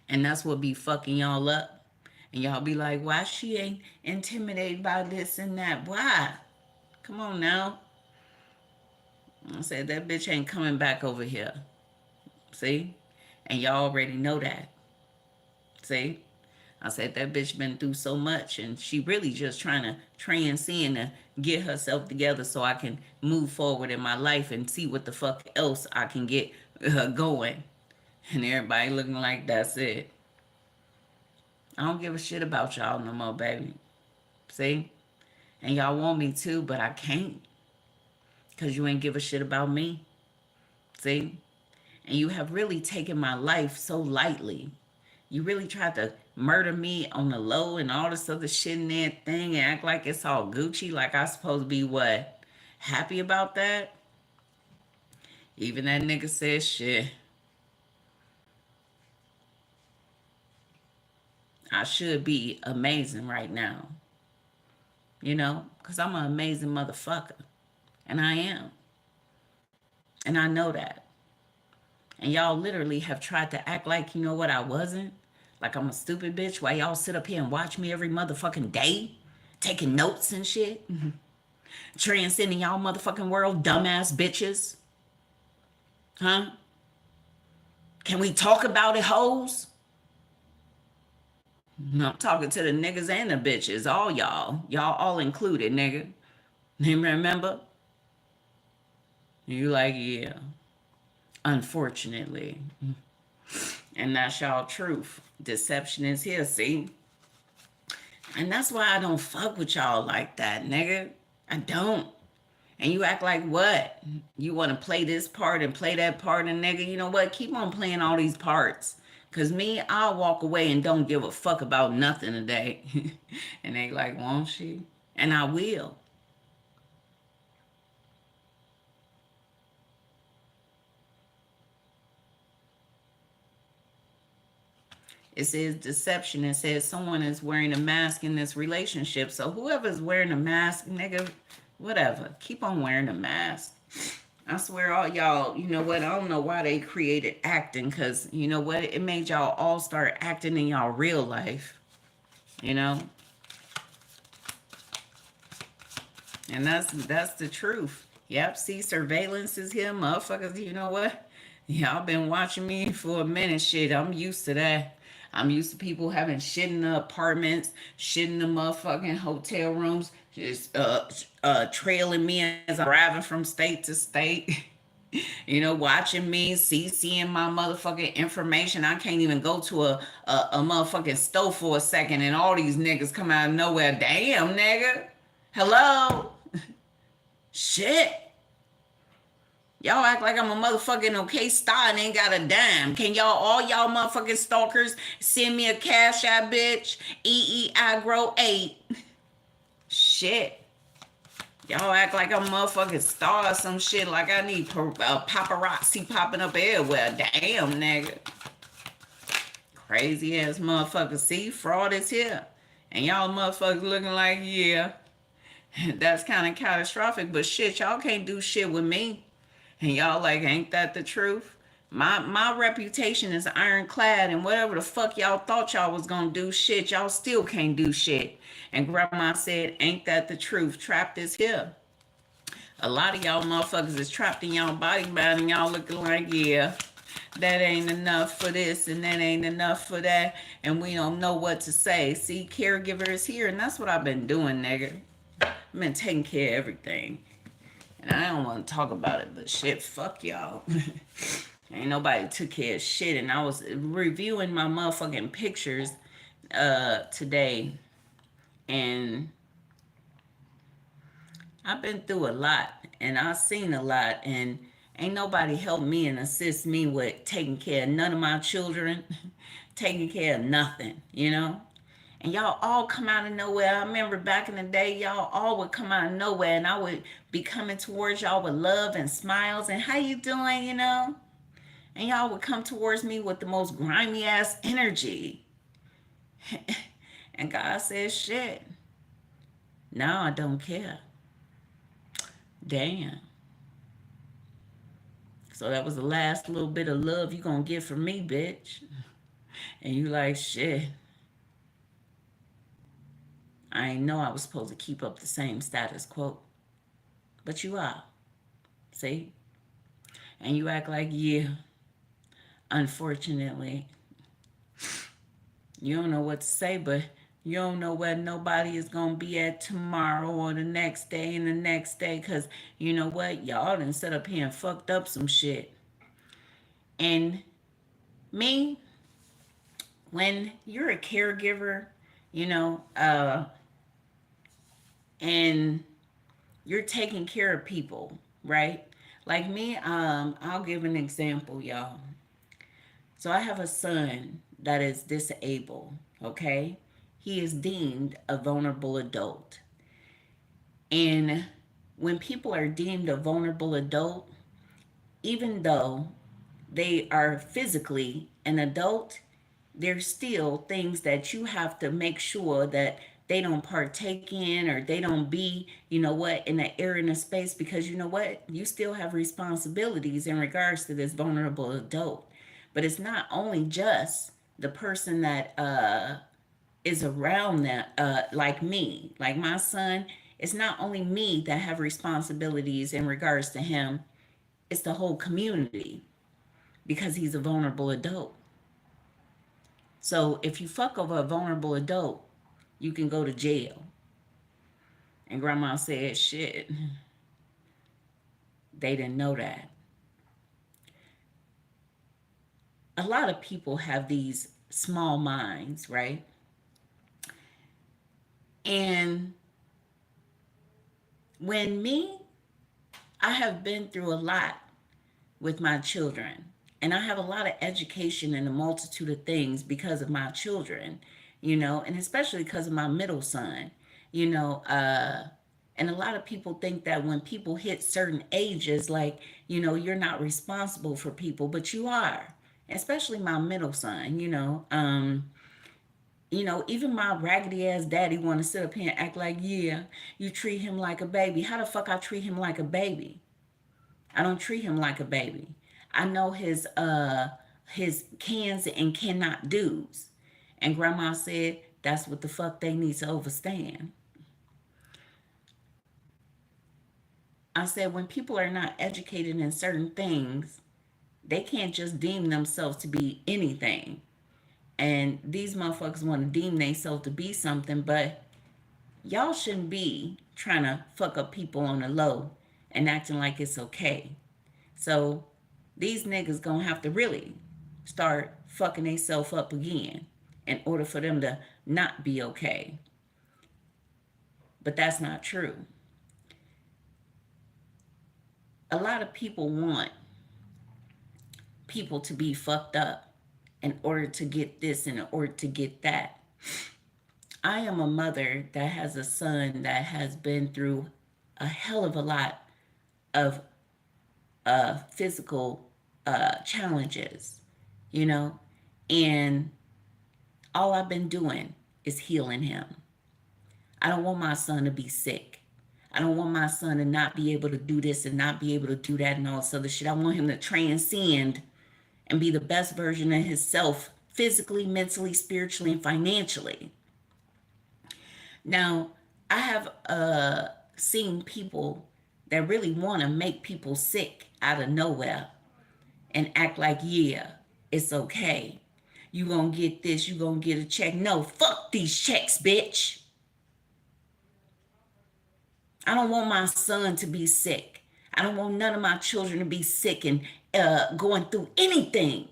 And that's what be fucking y'all up. And y'all be like, why she ain't intimidated by this and that? Why? Come on now. I said, that bitch ain't coming back over here. See? And y'all already know that. See? I said, that bitch been through so much, and she really just trying to transcend to get herself together so I can move forward in my life and see what the fuck else I can get going. And everybody looking like that's it. I don't give a shit about y'all no more, baby. See? And y'all want me to, but I can't. Because you ain't give a shit about me. See? And you have really taken my life so lightly. You really tried to murder me on the low and all this other shit and that thing and act like it's all Gucci, like I supposed to be what? Happy about that? Even that nigga said shit. I should be amazing right now. You know? Because I'm an amazing motherfucker. And I am. And I know that. And y'all literally have tried to act like, you know what, I wasn't. Like I'm a stupid bitch while y'all sit up here and watch me every motherfucking day. Taking notes and shit. Transcending y'all motherfucking world, dumbass bitches. Huh? Can we talk about it, hoes? I'm talking to the niggas and the bitches. All y'all. Y'all all included, nigga. You remember? You like, yeah. Unfortunately. And that's y'all truth. Deception is here, see? And that's why I don't fuck with y'all like that, nigga. I don't. And you act like what? You want to play this part and play that part, and nigga, you know what? Keep on playing all these parts. Because me, I'll walk away and don't give a fuck about nothing today. And they like, won't she? And I will. It says deception. It says someone is wearing a mask in this relationship. So whoever's wearing a mask, nigga, whatever. Keep on wearing a mask. I swear all y'all, you know what? I don't know why they created acting, because you know what? It made y'all all start acting in y'all real life. You know? And that's the truth. Yep, see, surveillance is here, motherfuckers. You know what? Y'all been watching me for a minute. Shit, I'm used to that. I'm used to people having shit in the apartments, shit in the motherfucking hotel rooms, just trailing me as I'm driving from state to state. You know, watching me, CCing my motherfucking information. I can't even go to a motherfucking store for a second, and all these niggas come out of nowhere. Damn, nigga. Hello? Shit. Y'all act like I'm a motherfucking okay star and ain't got a dime. Can y'all, all y'all motherfucking stalkers, send me a cash app, bitch? EEIGRO8. Shit. Y'all act like I'm a motherfucking star or some shit, like I need paparazzi popping up everywhere. Damn, nigga. Crazy ass motherfuckers. See, fraud is here. And y'all motherfuckers looking like, yeah, that's kind of catastrophic, but shit, y'all can't do shit with me. And y'all like, ain't that the truth? My reputation is ironclad, and whatever the fuck y'all thought y'all was gonna do, shit, y'all still can't do shit. And grandma said, ain't that the truth? Trapped is here. A lot of y'all motherfuckers is trapped in y'all body mind, and y'all looking like, yeah, that ain't enough for this, and that ain't enough for that, and we don't know what to say. See, caregiver is here, and that's what I've been doing, nigga. I've been taking care of everything. And I don't want to talk about it, but shit, fuck y'all. Ain't nobody took care of shit. And I was reviewing my motherfucking pictures today. And I've been through a lot. And I've seen a lot. And ain't nobody helped me and assist me with taking care of none of my children. Taking care of nothing, you know? And y'all all come out of nowhere. I remember back in the day, y'all all would come out of nowhere, and I would be coming towards y'all with love and smiles and how you doing, you know? And y'all would come towards me with the most grimy ass energy. And God says, shit, now I don't care. Damn. So that was the last little bit of love you gonna get from me, bitch. And you like, shit. I ain't know I was supposed to keep up the same status quo. But you are. See? And you act like, yeah, unfortunately, you don't know what to say, but you don't know where nobody is going to be at tomorrow or the next day and the next day. Because you know what? Y'all done set up here and fucked up some shit. And me, when you're a caregiver, you know, and you're taking care of people, right? Like me, I'll give an example, y'all. So I have a son that is disabled, okay? He is deemed a vulnerable adult. And when people are deemed a vulnerable adult, even though they are physically an adult, there's still things that you have to make sure that they don't partake in, or they don't be, you know what, in the area, in a space, because you know what, you still have responsibilities in regards to this vulnerable adult. But it's not only just the person that is around that, like me, like my son. It's not only me that have responsibilities in regards to him, it's the whole community, because he's a vulnerable adult. So if you fuck over a vulnerable adult, you can go to jail. And grandma said, shit, they didn't know that. A lot of people have these small minds, right? And when me, I have been through a lot with my children. And I have a lot of education in a multitude of things because of my children, you know, and especially because of my middle son, you know. And a lot of people think that when people hit certain ages, like, you know, you're not responsible for people, but you are, especially my middle son, you know. You know, even my raggedy ass daddy want to sit up here and act like, yeah, you treat him like a baby. How the fuck I treat him like a baby? I don't treat him like a baby. I know his cans and cannot do's. And grandma said that's what the fuck they need to understand. I said when people are not educated in certain things, they can't just deem themselves to be anything. And these motherfuckers want to deem themselves to be something, but y'all shouldn't be trying to fuck up people on the low and acting like it's okay. So these niggas gonna have to really start fucking themselves up again in order for them to not be okay. But that's not true. A lot of people want people to be fucked up in order to get this and in order to get that. I am a mother that has a son that has been through a hell of a lot of physical challenges, you know, and all I've been doing is healing him. I don't want my son to be sick. I don't want my son to not be able to do this and not be able to do that and all this other shit. I want him to transcend and be the best version of himself, physically, mentally, spiritually, and financially. Now, I have seen people that really want to make people sick out of nowhere and act like, yeah, it's okay. You gonna get this, you gonna get a check. No, fuck these checks, bitch. I don't want my son to be sick. I don't want none of my children to be sick and going through anything.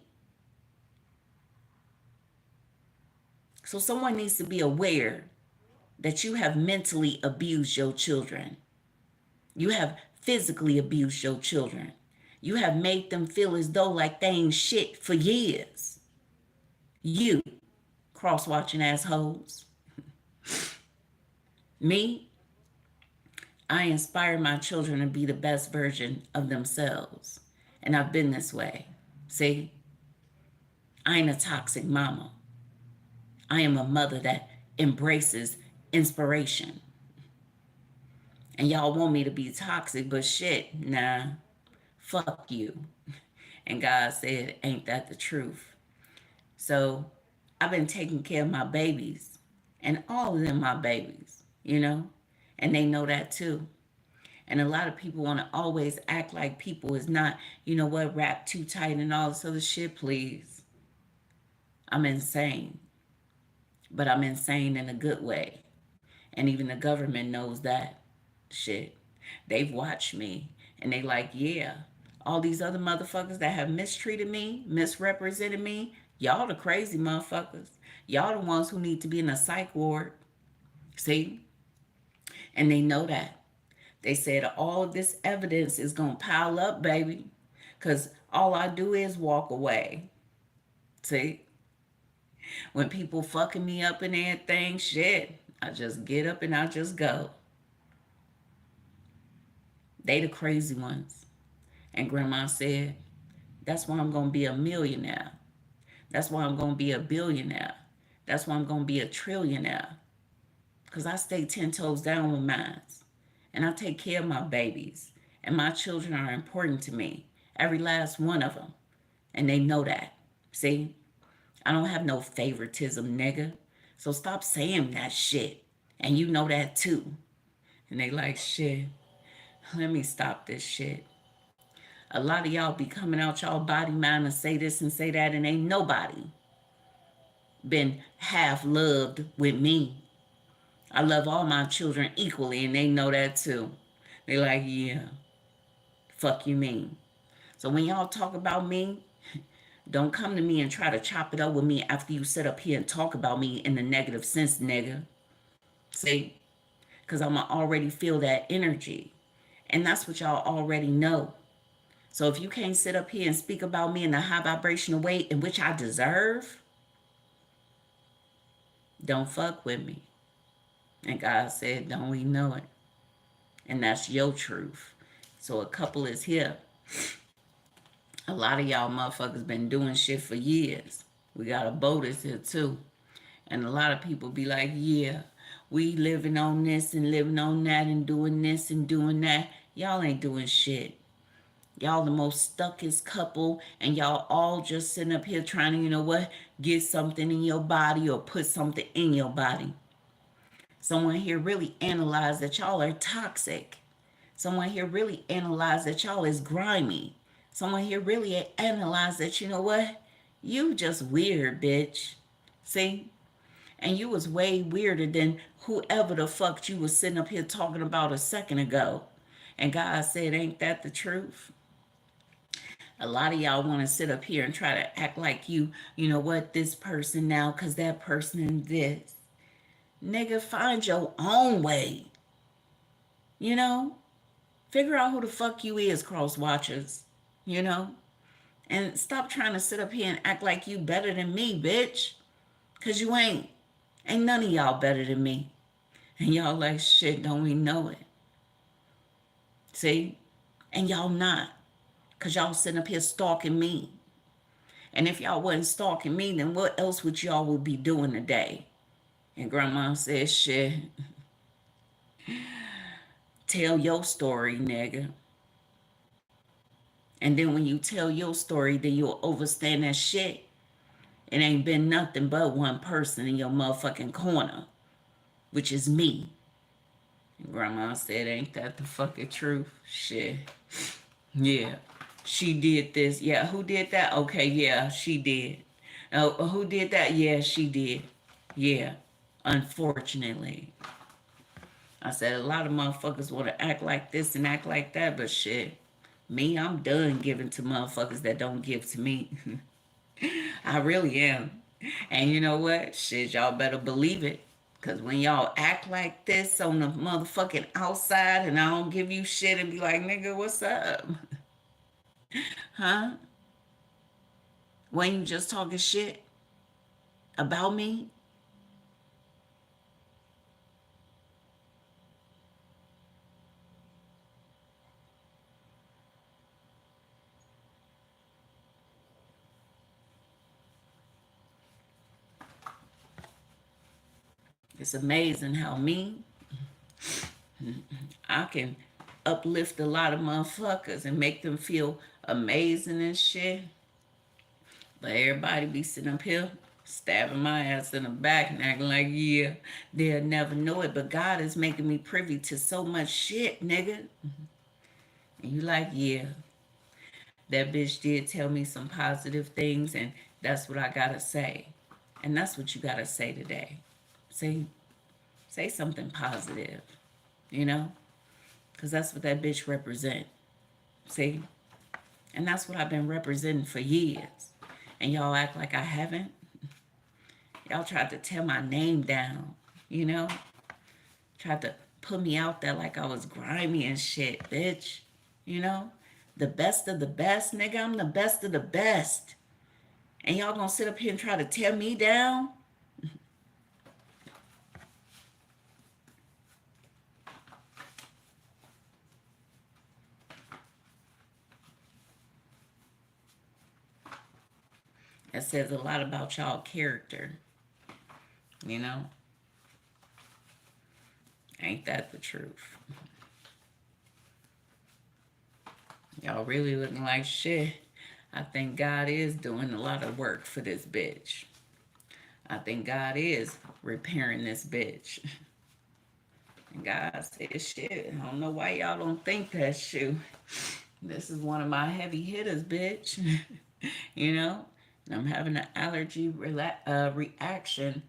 So someone needs to be aware that you have mentally abused your children. You have physically abused your children. You have made them feel as though like they ain't shit for years. You, cross-watching assholes. Me, I inspire my children to be the best version of themselves. And I've been this way. See? I ain't a toxic mama. I am a mother that embraces inspiration. And y'all want me to be toxic, but shit, nah. Fuck you. And God said, ain't that the truth? So I've been taking care of my babies, and all of them my babies, you know? And they know that too. And a lot of people want to always act like people is not, you know what, wrapped too tight and all this other shit, please. I'm insane. But I'm insane in a good way. And even the government knows that shit. They've watched me and they like, yeah, all these other motherfuckers that have mistreated me, misrepresented me, y'all the crazy motherfuckers. Y'all the ones who need to be in a psych ward. See? And they know that. They said all of this evidence is going to pile up, baby, because all I do is walk away. See? When people fucking me up and everything, shit, I just get up and I just go. They the crazy ones. And grandma said, that's why I'm going to be a millionaire. That's why I'm going to be a billionaire. That's why I'm going to be a trillionaire. Because I stay 10 toes down with mine. And I take care of my babies. And my children are important to me. Every last one of them. And they know that. See? I don't have no favoritism, nigga. So stop saying that shit. And you know that too. And they like, shit, let me stop this shit. A lot of y'all be coming out y'all body mind and say this and say that, and ain't nobody been half loved with me. I love all my children equally, and they know that too. They like, yeah, fuck you mean. So when y'all talk about me, don't come to me and try to chop it up with me after you sit up here and talk about me in the negative sense, nigga. See? Because I'm already feel that energy. And that's what y'all already know. So if you can't sit up here and speak about me in the high vibrational way in which I deserve, don't fuck with me. And God said, don't we know it? And that's your truth. So a couple is here. A lot of y'all motherfuckers been doing shit for years. We got a BOTUS here too. And a lot of people be like, yeah, we living on this and living on that and doing this and doing that. Y'all ain't doing shit. Y'all the most stuckest couple, and y'all all just sitting up here trying to, you know what, get something in your body or put something in your body. Someone here really analyzed that y'all are toxic. Someone here really analyzed that y'all is grimy. Someone here really analyzed that, you know what, you just weird, bitch. See? And you was way weirder than whoever the fuck you was sitting up here talking about a second ago. And God said, ain't that the truth? A lot of y'all want to sit up here and try to act like you know what, this person now, because that person and this. Nigga, find your own way. You know? Figure out who the fuck you is, cross watchers. You know? And stop trying to sit up here and act like you better than me, bitch. Because you ain't. Ain't none of y'all better than me. And y'all like, shit, don't we know it? See? And y'all not. Because y'all sitting up here stalking me. And if y'all wasn't stalking me, then what else would y'all would be doing today? And grandma said, shit, tell your story, nigga. And then when you tell your story, then you'll overstand that shit. It ain't been nothing but one person in your motherfucking corner, which is me. And grandma said, ain't that the fucking truth? Shit. Yeah. She did this. Yeah, who did that? Okay, yeah, she did. Who did that? Yeah, she did. Yeah, unfortunately. I said a lot of motherfuckers want to act like this and act like that, but shit, me, I'm done giving to motherfuckers that don't give to me. I really am. And you know what? Shit, y'all better believe it. Because when y'all act like this on the motherfucking outside and I don't give you shit and be like, nigga, what's up? Huh? When you just talking shit about me? It's amazing how me, I can uplift a lot of motherfuckers and make them feel amazing and shit. But everybody be sitting up here stabbing my ass in the back and acting like, yeah, they'll never know it. But God is making me privy to so much shit, nigga. And you like, yeah, that bitch did tell me some positive things, and that's what I gotta say. And that's what you gotta say today. Say something positive, you know? Because that's what that bitch represent. See? And that's what I've been representing for years. And y'all act like I haven't. Y'all tried to tear my name down, you know? Tried to put me out there like I was grimy and shit, bitch. You know? The best of the best, nigga. I'm the best of the best. And y'all gonna sit up here and try to tear me down? That says a lot about y'all character. You know? Ain't that the truth? Y'all really looking like shit. I think God is doing a lot of work for this bitch. I think God is repairing this bitch. And God said, shit, I don't know why y'all don't think that shit. This is one of my heavy hitters, bitch. You know? And I'm having an allergy reaction.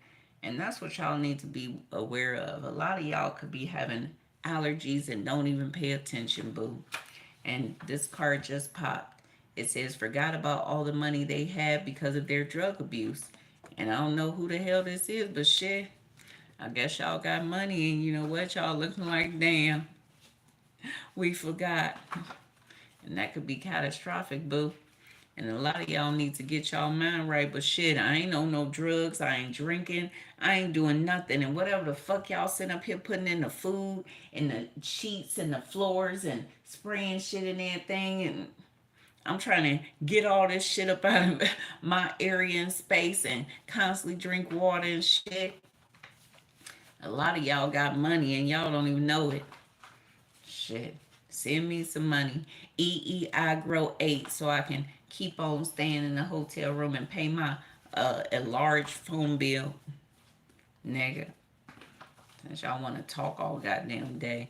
And that's what y'all need to be aware of. A lot of y'all could be having allergies and don't even pay attention, boo. And this card just popped. It says, forgot about all the money they had because of their drug abuse. And I don't know who the hell this is, but shit, I guess y'all got money, and you know what? Y'all looking like, damn, we forgot. And that could be catastrophic, boo. And a lot of y'all need to get y'all mind right. But shit, I ain't on no drugs. I ain't drinking. I ain't doing nothing. And whatever the fuck y'all sitting up here putting in the food and the sheets and the floors and spraying shit in everything. And I'm trying to get all this shit up out of my area and space and constantly drink water and shit. A lot of y'all got money and y'all don't even know it. Shit. Send me some money. EEI grow 8 so I can keep on staying in the hotel room and pay my a large phone bill. Nigga. Since y'all want to talk all goddamn day.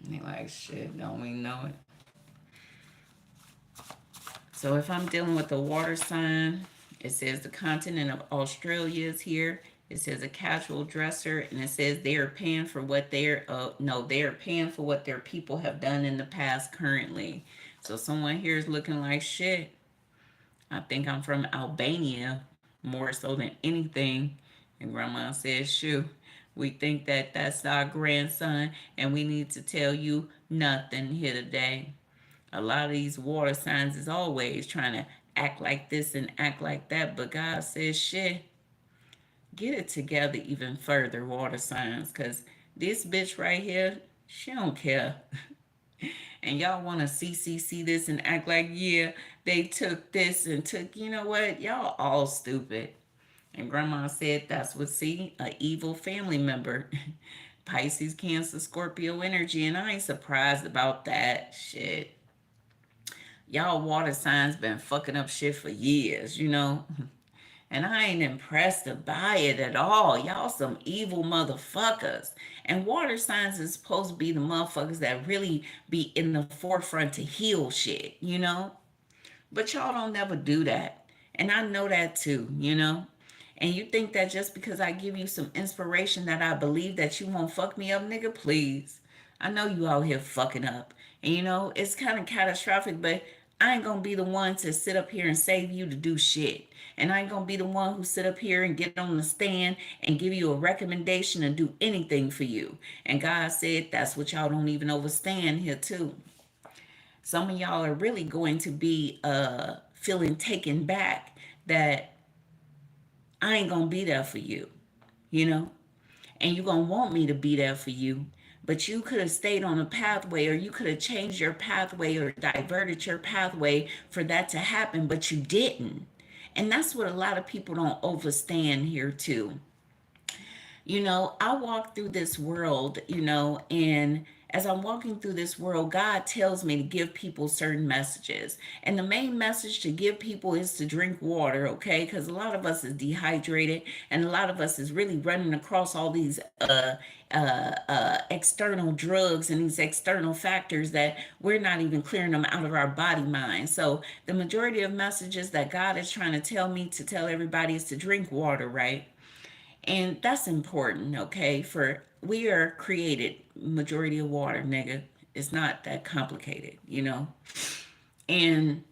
And they like, shit, don't we know it? So if I'm dealing with a water sign, it says the continent of Australia is here. It says a casual dresser, and it says they are paying for what they are paying for what their people have done in the past currently. So someone here is looking like shit. I think I'm from Albania more so than anything. And grandma says, shoot, we think that that's our grandson, and we need to tell you nothing here today. A lot of these water signs is always trying to act like this and act like that, but God says, shit, get it together even further, water signs, because this bitch right here, she don't care. And y'all want to see this and act like, yeah, they took this and took, you know what? Y'all all stupid. And grandma said that's what, see, a evil family member. Pisces, Cancer, Scorpio energy, and I ain't surprised about that shit. Y'all water signs been fucking up shit for years, you know? And I ain't impressed by it at all. Y'all some evil motherfuckers. And water signs is supposed to be the motherfuckers that really be in the forefront to heal shit, you know? But y'all don't never do that. And I know that too, you know? And you think that just because I give you some inspiration that I believe that you won't fuck me up, nigga, please. I know you out here fucking up. And you know, it's kind of catastrophic, but I ain't gonna be the one to sit up here and save you to do shit. And I ain't gonna be the one who sit up here and get on the stand and give you a recommendation and do anything for you. And God said that's what y'all don't even understand here too. Some of y'all are really going to be feeling taken back that I ain't gonna be there for you, you know? And you're gonna want me to be there for you. But you could have stayed on a pathway, or you could have changed your pathway or diverted your pathway for that to happen, but you didn't. And that's what a lot of people don't understand here too. I walk through this world, and as I'm walking through this world, God tells me to give people certain messages. And the main message to give people is to drink water, okay? Because a lot of us is dehydrated, and a lot of us is really running across all these external drugs and these external factors that we're not even clearing them out of our body mind. So the majority of messages that God is trying to tell me to tell everybody is to drink water, right? And that's important, okay? For we are created majority of water, nigga. It's not that complicated. And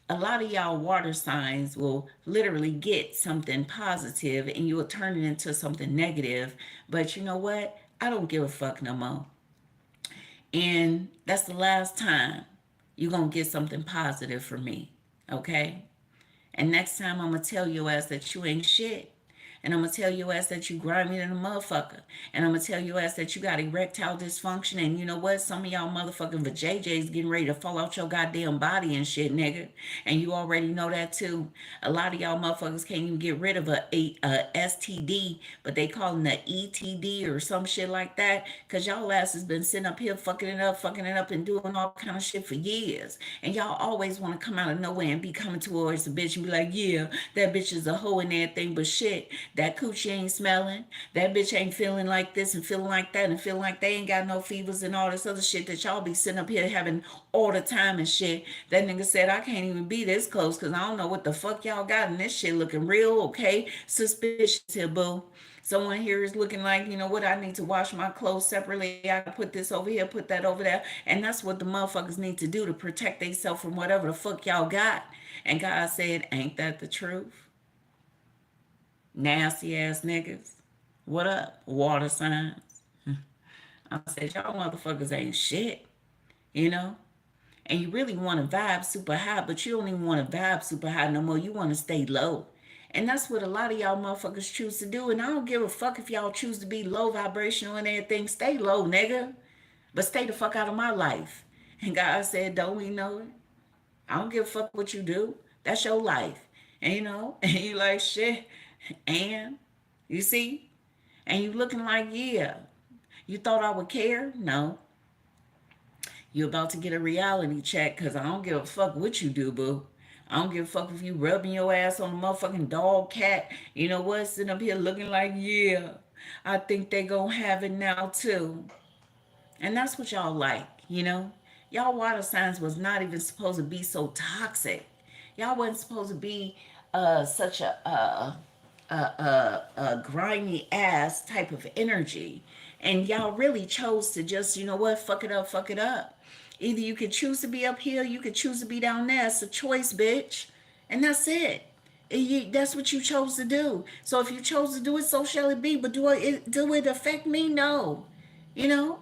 a lot of y'all water signs will literally get something positive and you will turn it into something negative. But you know what? I don't give a fuck no more. And that's the last time you're going to get something positive from me, okay? And next time I'm going to tell your ass that you ain't shit. And I'm going to tell your ass that you grimy than a motherfucker. And I'm going to tell your ass that you got erectile dysfunction. And you know what? Some of y'all motherfucking vajayjays getting ready to fall out your goddamn body and shit, nigga. And you already know that too. A lot of y'all motherfuckers can't even get rid of a STD, but they call it an ETD or some shit like that. Because y'all ass has been sitting up here fucking it up, and doing all kind of shit for years. And y'all always want to come out of nowhere and be coming towards a bitch and be like, yeah, that bitch is a hoe and everything, but shit, that coochie ain't smelling. That bitch ain't feeling like this and feeling like that and feeling like they ain't got no fevers and all this other shit that y'all be sitting up here having all the time and shit. That nigga said, I can't even be this close because I don't know what the fuck y'all got, and this shit looking real, okay? Suspicious here, boo. Someone here is looking like, you know what, I need to wash my clothes separately. I put this over here, put that over there. And that's what the motherfuckers need to do to protect themselves from whatever the fuck y'all got. And God said, ain't that the truth? Nasty ass niggas. What up? Water signs. I said, y'all motherfuckers ain't shit, you know? And you really want to vibe super high, but you don't even want to vibe super high no more. You want to stay low. And that's what a lot of y'all motherfuckers choose to do. And I don't give a fuck if y'all choose to be low vibrational and everything. Stay low, nigga. But stay the fuck out of my life. And God said, don't we know it? I don't give a fuck what you do. That's your life. And and you like shit. And you see? And you looking like, yeah. You thought I would care? No. You about to get a reality check because I don't give a fuck what you do, boo. I don't give a fuck if you rubbing your ass on a motherfucking dog, cat. You know what? Sitting up here looking like, yeah, I think they gonna have it now too. And that's what y'all like. Y'all water signs was not even supposed to be so toxic. Y'all wasn't supposed to be such a grimy ass type of energy. And y'all really chose to just, you know what, fuck it up, fuck it up. Either you could choose to be up here, you could choose to be down there. It's a choice, bitch. And that's it. That's what you chose to do. So if you chose to do it, so shall it be. But do it affect me? No.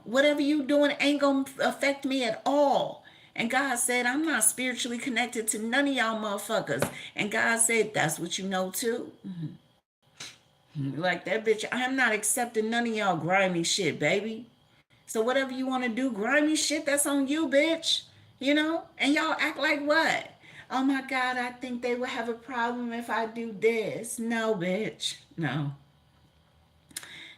Whatever you doing ain't gonna affect me at all. And God said, I'm not spiritually connected to none of y'all motherfuckers. And God said, that's what you know too. Like that bitch, I'm not accepting none of y'all grimy shit, baby. So whatever you want to do, grimy shit, that's on you, bitch. And y'all act like what? Oh my God, I think they would have a problem if I do this. No, bitch. No.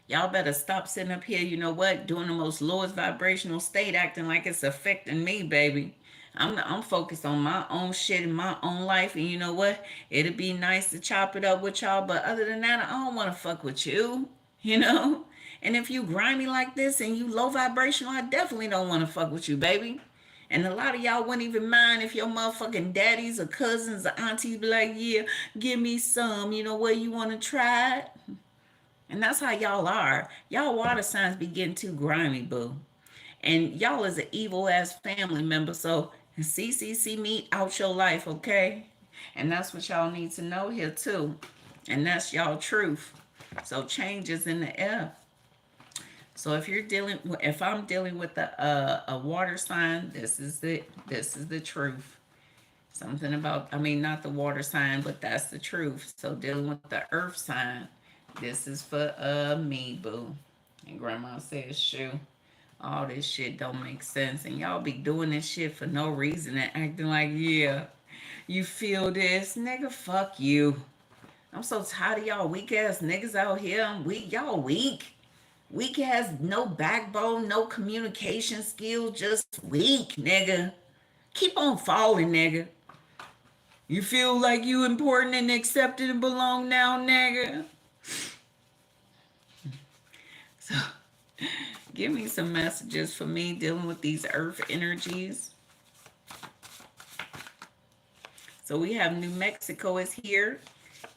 Y'all better stop sitting up here, you know what, doing the most lowest vibrational state, acting like it's affecting me, baby. I'm focused on my own shit in my own life, and you know what? It'd be nice to chop it up with y'all, but other than that, I don't want to fuck with you, you know? And if you grimy like this and you low vibrational, I definitely don't want to fuck with you, baby. And a lot of y'all wouldn't even mind if your motherfucking daddies or cousins or aunties be like, yeah, give me some. You know what, you want to try it? And that's how y'all are. Y'all water signs be getting too grimy, boo. And y'all is an evil ass family member. So CCC me out your life, okay? And that's what y'all need to know here too. And that's y'all truth. So change is in the air. So if I'm dealing with a water sign, this is it. This is the truth. Something about, I mean, not the water sign, but that's the truth. So dealing with the earth sign, this is for me, boo. And grandma says, shoo, all this shit don't make sense. And y'all be doing this shit for no reason and acting like, yeah, you feel this? Nigga, fuck you. I'm so tired of y'all weak ass niggas out here. I'm weak. Y'all weak. Weak has no backbone, no communication skills, just weak, nigga. Keep on falling, nigga. You feel like you important and accepted and belong now, nigga? So, give me some messages for me dealing with these earth energies. So we have New Mexico is here.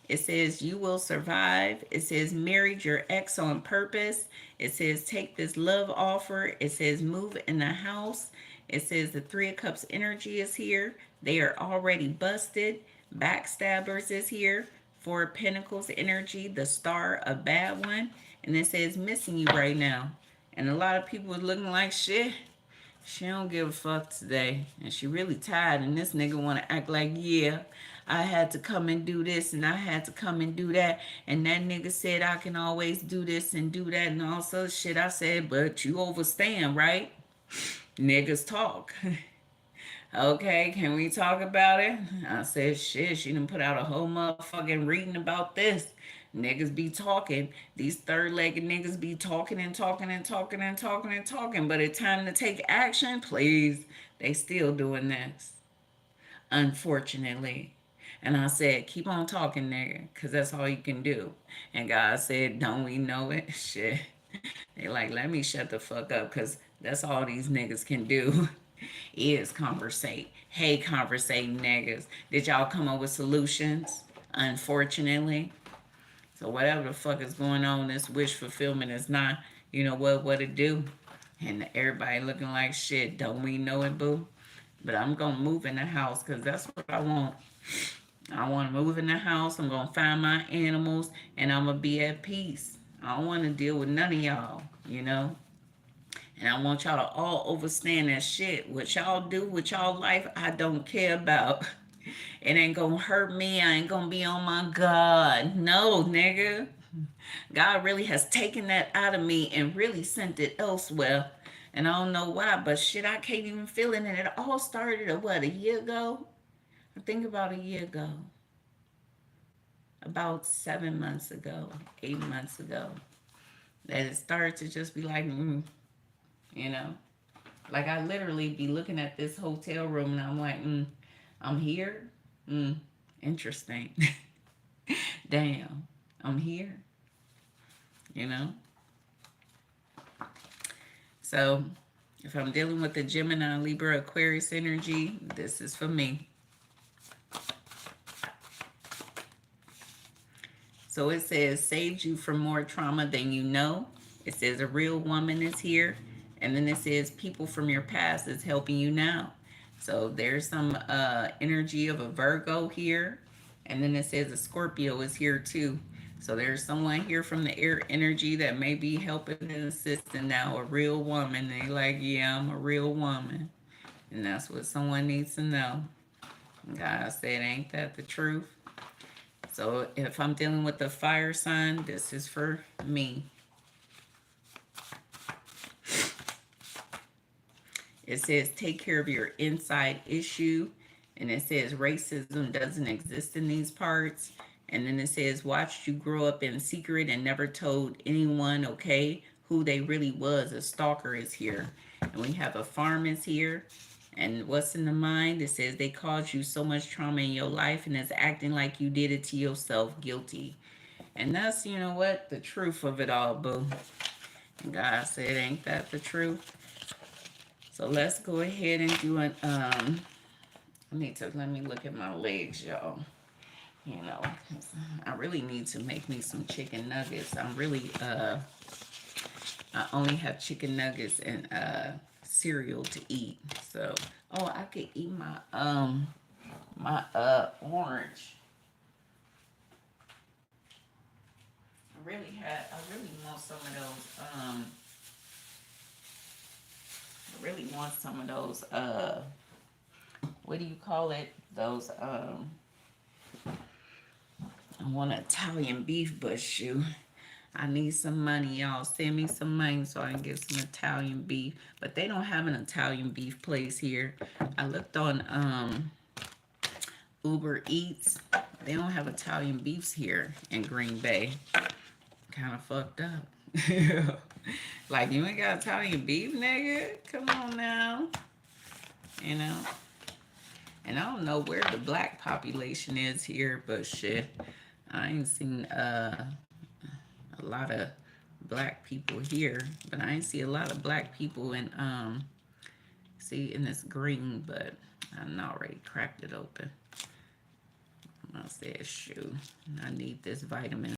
It says you will survive. It says married your ex on purpose. It says take this love offer. It says move in the house. It says the Three of Cups energy is here. They are already busted. Backstabbers is here. Four of Pentacles energy, the star, a bad one. And it says missing you right now. And a lot of people are looking like shit. She don't give a fuck today. And she really tired. And this nigga want to act like, yeah, I had to come and do this and I had to come and do that. And that nigga said I can always do this and do that and all sorts of shit. I said, but you overstand, right? Niggas talk. Okay, can we talk about it? I said, shit, she done put out a whole motherfucking reading about this. Niggas be talking. These third-legged niggas be talking and talking and talking and talking and talking. But it's time to take action, please. They still doing this. Unfortunately. And I said, keep on talking, nigga, because that's all you can do. And God said, don't we know it? Shit. They like, let me shut the fuck up, because that's all these niggas can do. Is conversate. Hey, conversating niggas. Did y'all come up with solutions? Unfortunately. So whatever the fuck is going on, this wish fulfillment is not, you know what it do. And everybody looking like shit. Don't we know it, boo? But I'm going to move in the house because that's what I want. I want to move in the house. I'm going to find my animals and I'm going to be at peace. I don't want to deal with none of y'all, you know? And I want y'all to all understand that shit. What y'all do with y'all life, I don't care about. It ain't gonna hurt me. I ain't gonna be on my God. No, nigga. God really has taken that out of me and really sent it elsewhere. And I don't know why, but shit, I can't even feel it. And it all started, a year ago? I think about a year ago. About 7 months ago, 8 months ago. That it started to just be like, you know? Like I literally be looking at this hotel room and I'm like, I'm here? Interesting. Damn, I'm here. You know? So, if I'm dealing with the Gemini, Libra, Aquarius energy, this is for me. So it says, saved you from more trauma than you know. It says a real woman is here. And then it says people from your past is helping you now. So there's some energy of a Virgo here. And then it says a Scorpio is here too. So there's someone here from the air energy that may be helping and assisting now. A real woman. They like, yeah, I'm a real woman. And that's what someone needs to know. God said, ain't that the truth? So if I'm dealing with the fire sign, this is for me. It says take care of your inside issue. And it says racism doesn't exist in these parts. And then it says watched you grow up in secret and never told anyone, okay, who they really was. A stalker is here. And we have a farm is here. And what's in the mind? It says they caused you so much trauma in your life and it's acting like you did it to yourself, guilty. And that's, you know what, the truth of it all, boo. And God said, ain't that the truth? So let's go ahead and do an, let me look at my legs, y'all. You know, I really need to make me some chicken nuggets. I'm really, I only have chicken nuggets and, cereal to eat. So, oh, I could eat my orange. I really want some of those I really want some of those what do you call it? Those I want Italian beef, but shoot, I need some money, y'all. Send me some money so I can get some Italian beef. But they don't have an Italian beef place here. I looked on Uber Eats. They don't have Italian beefs here in Green Bay. Kind of fucked up. Like, you ain't got Italian beef, nigga? Come on now. You know? And I don't know where the black population is here, but shit, I ain't seen a lot of black people here, but I ain't see a lot of black people in see in this green, but I done already cracked it open. I said, shoot, I need this vitamin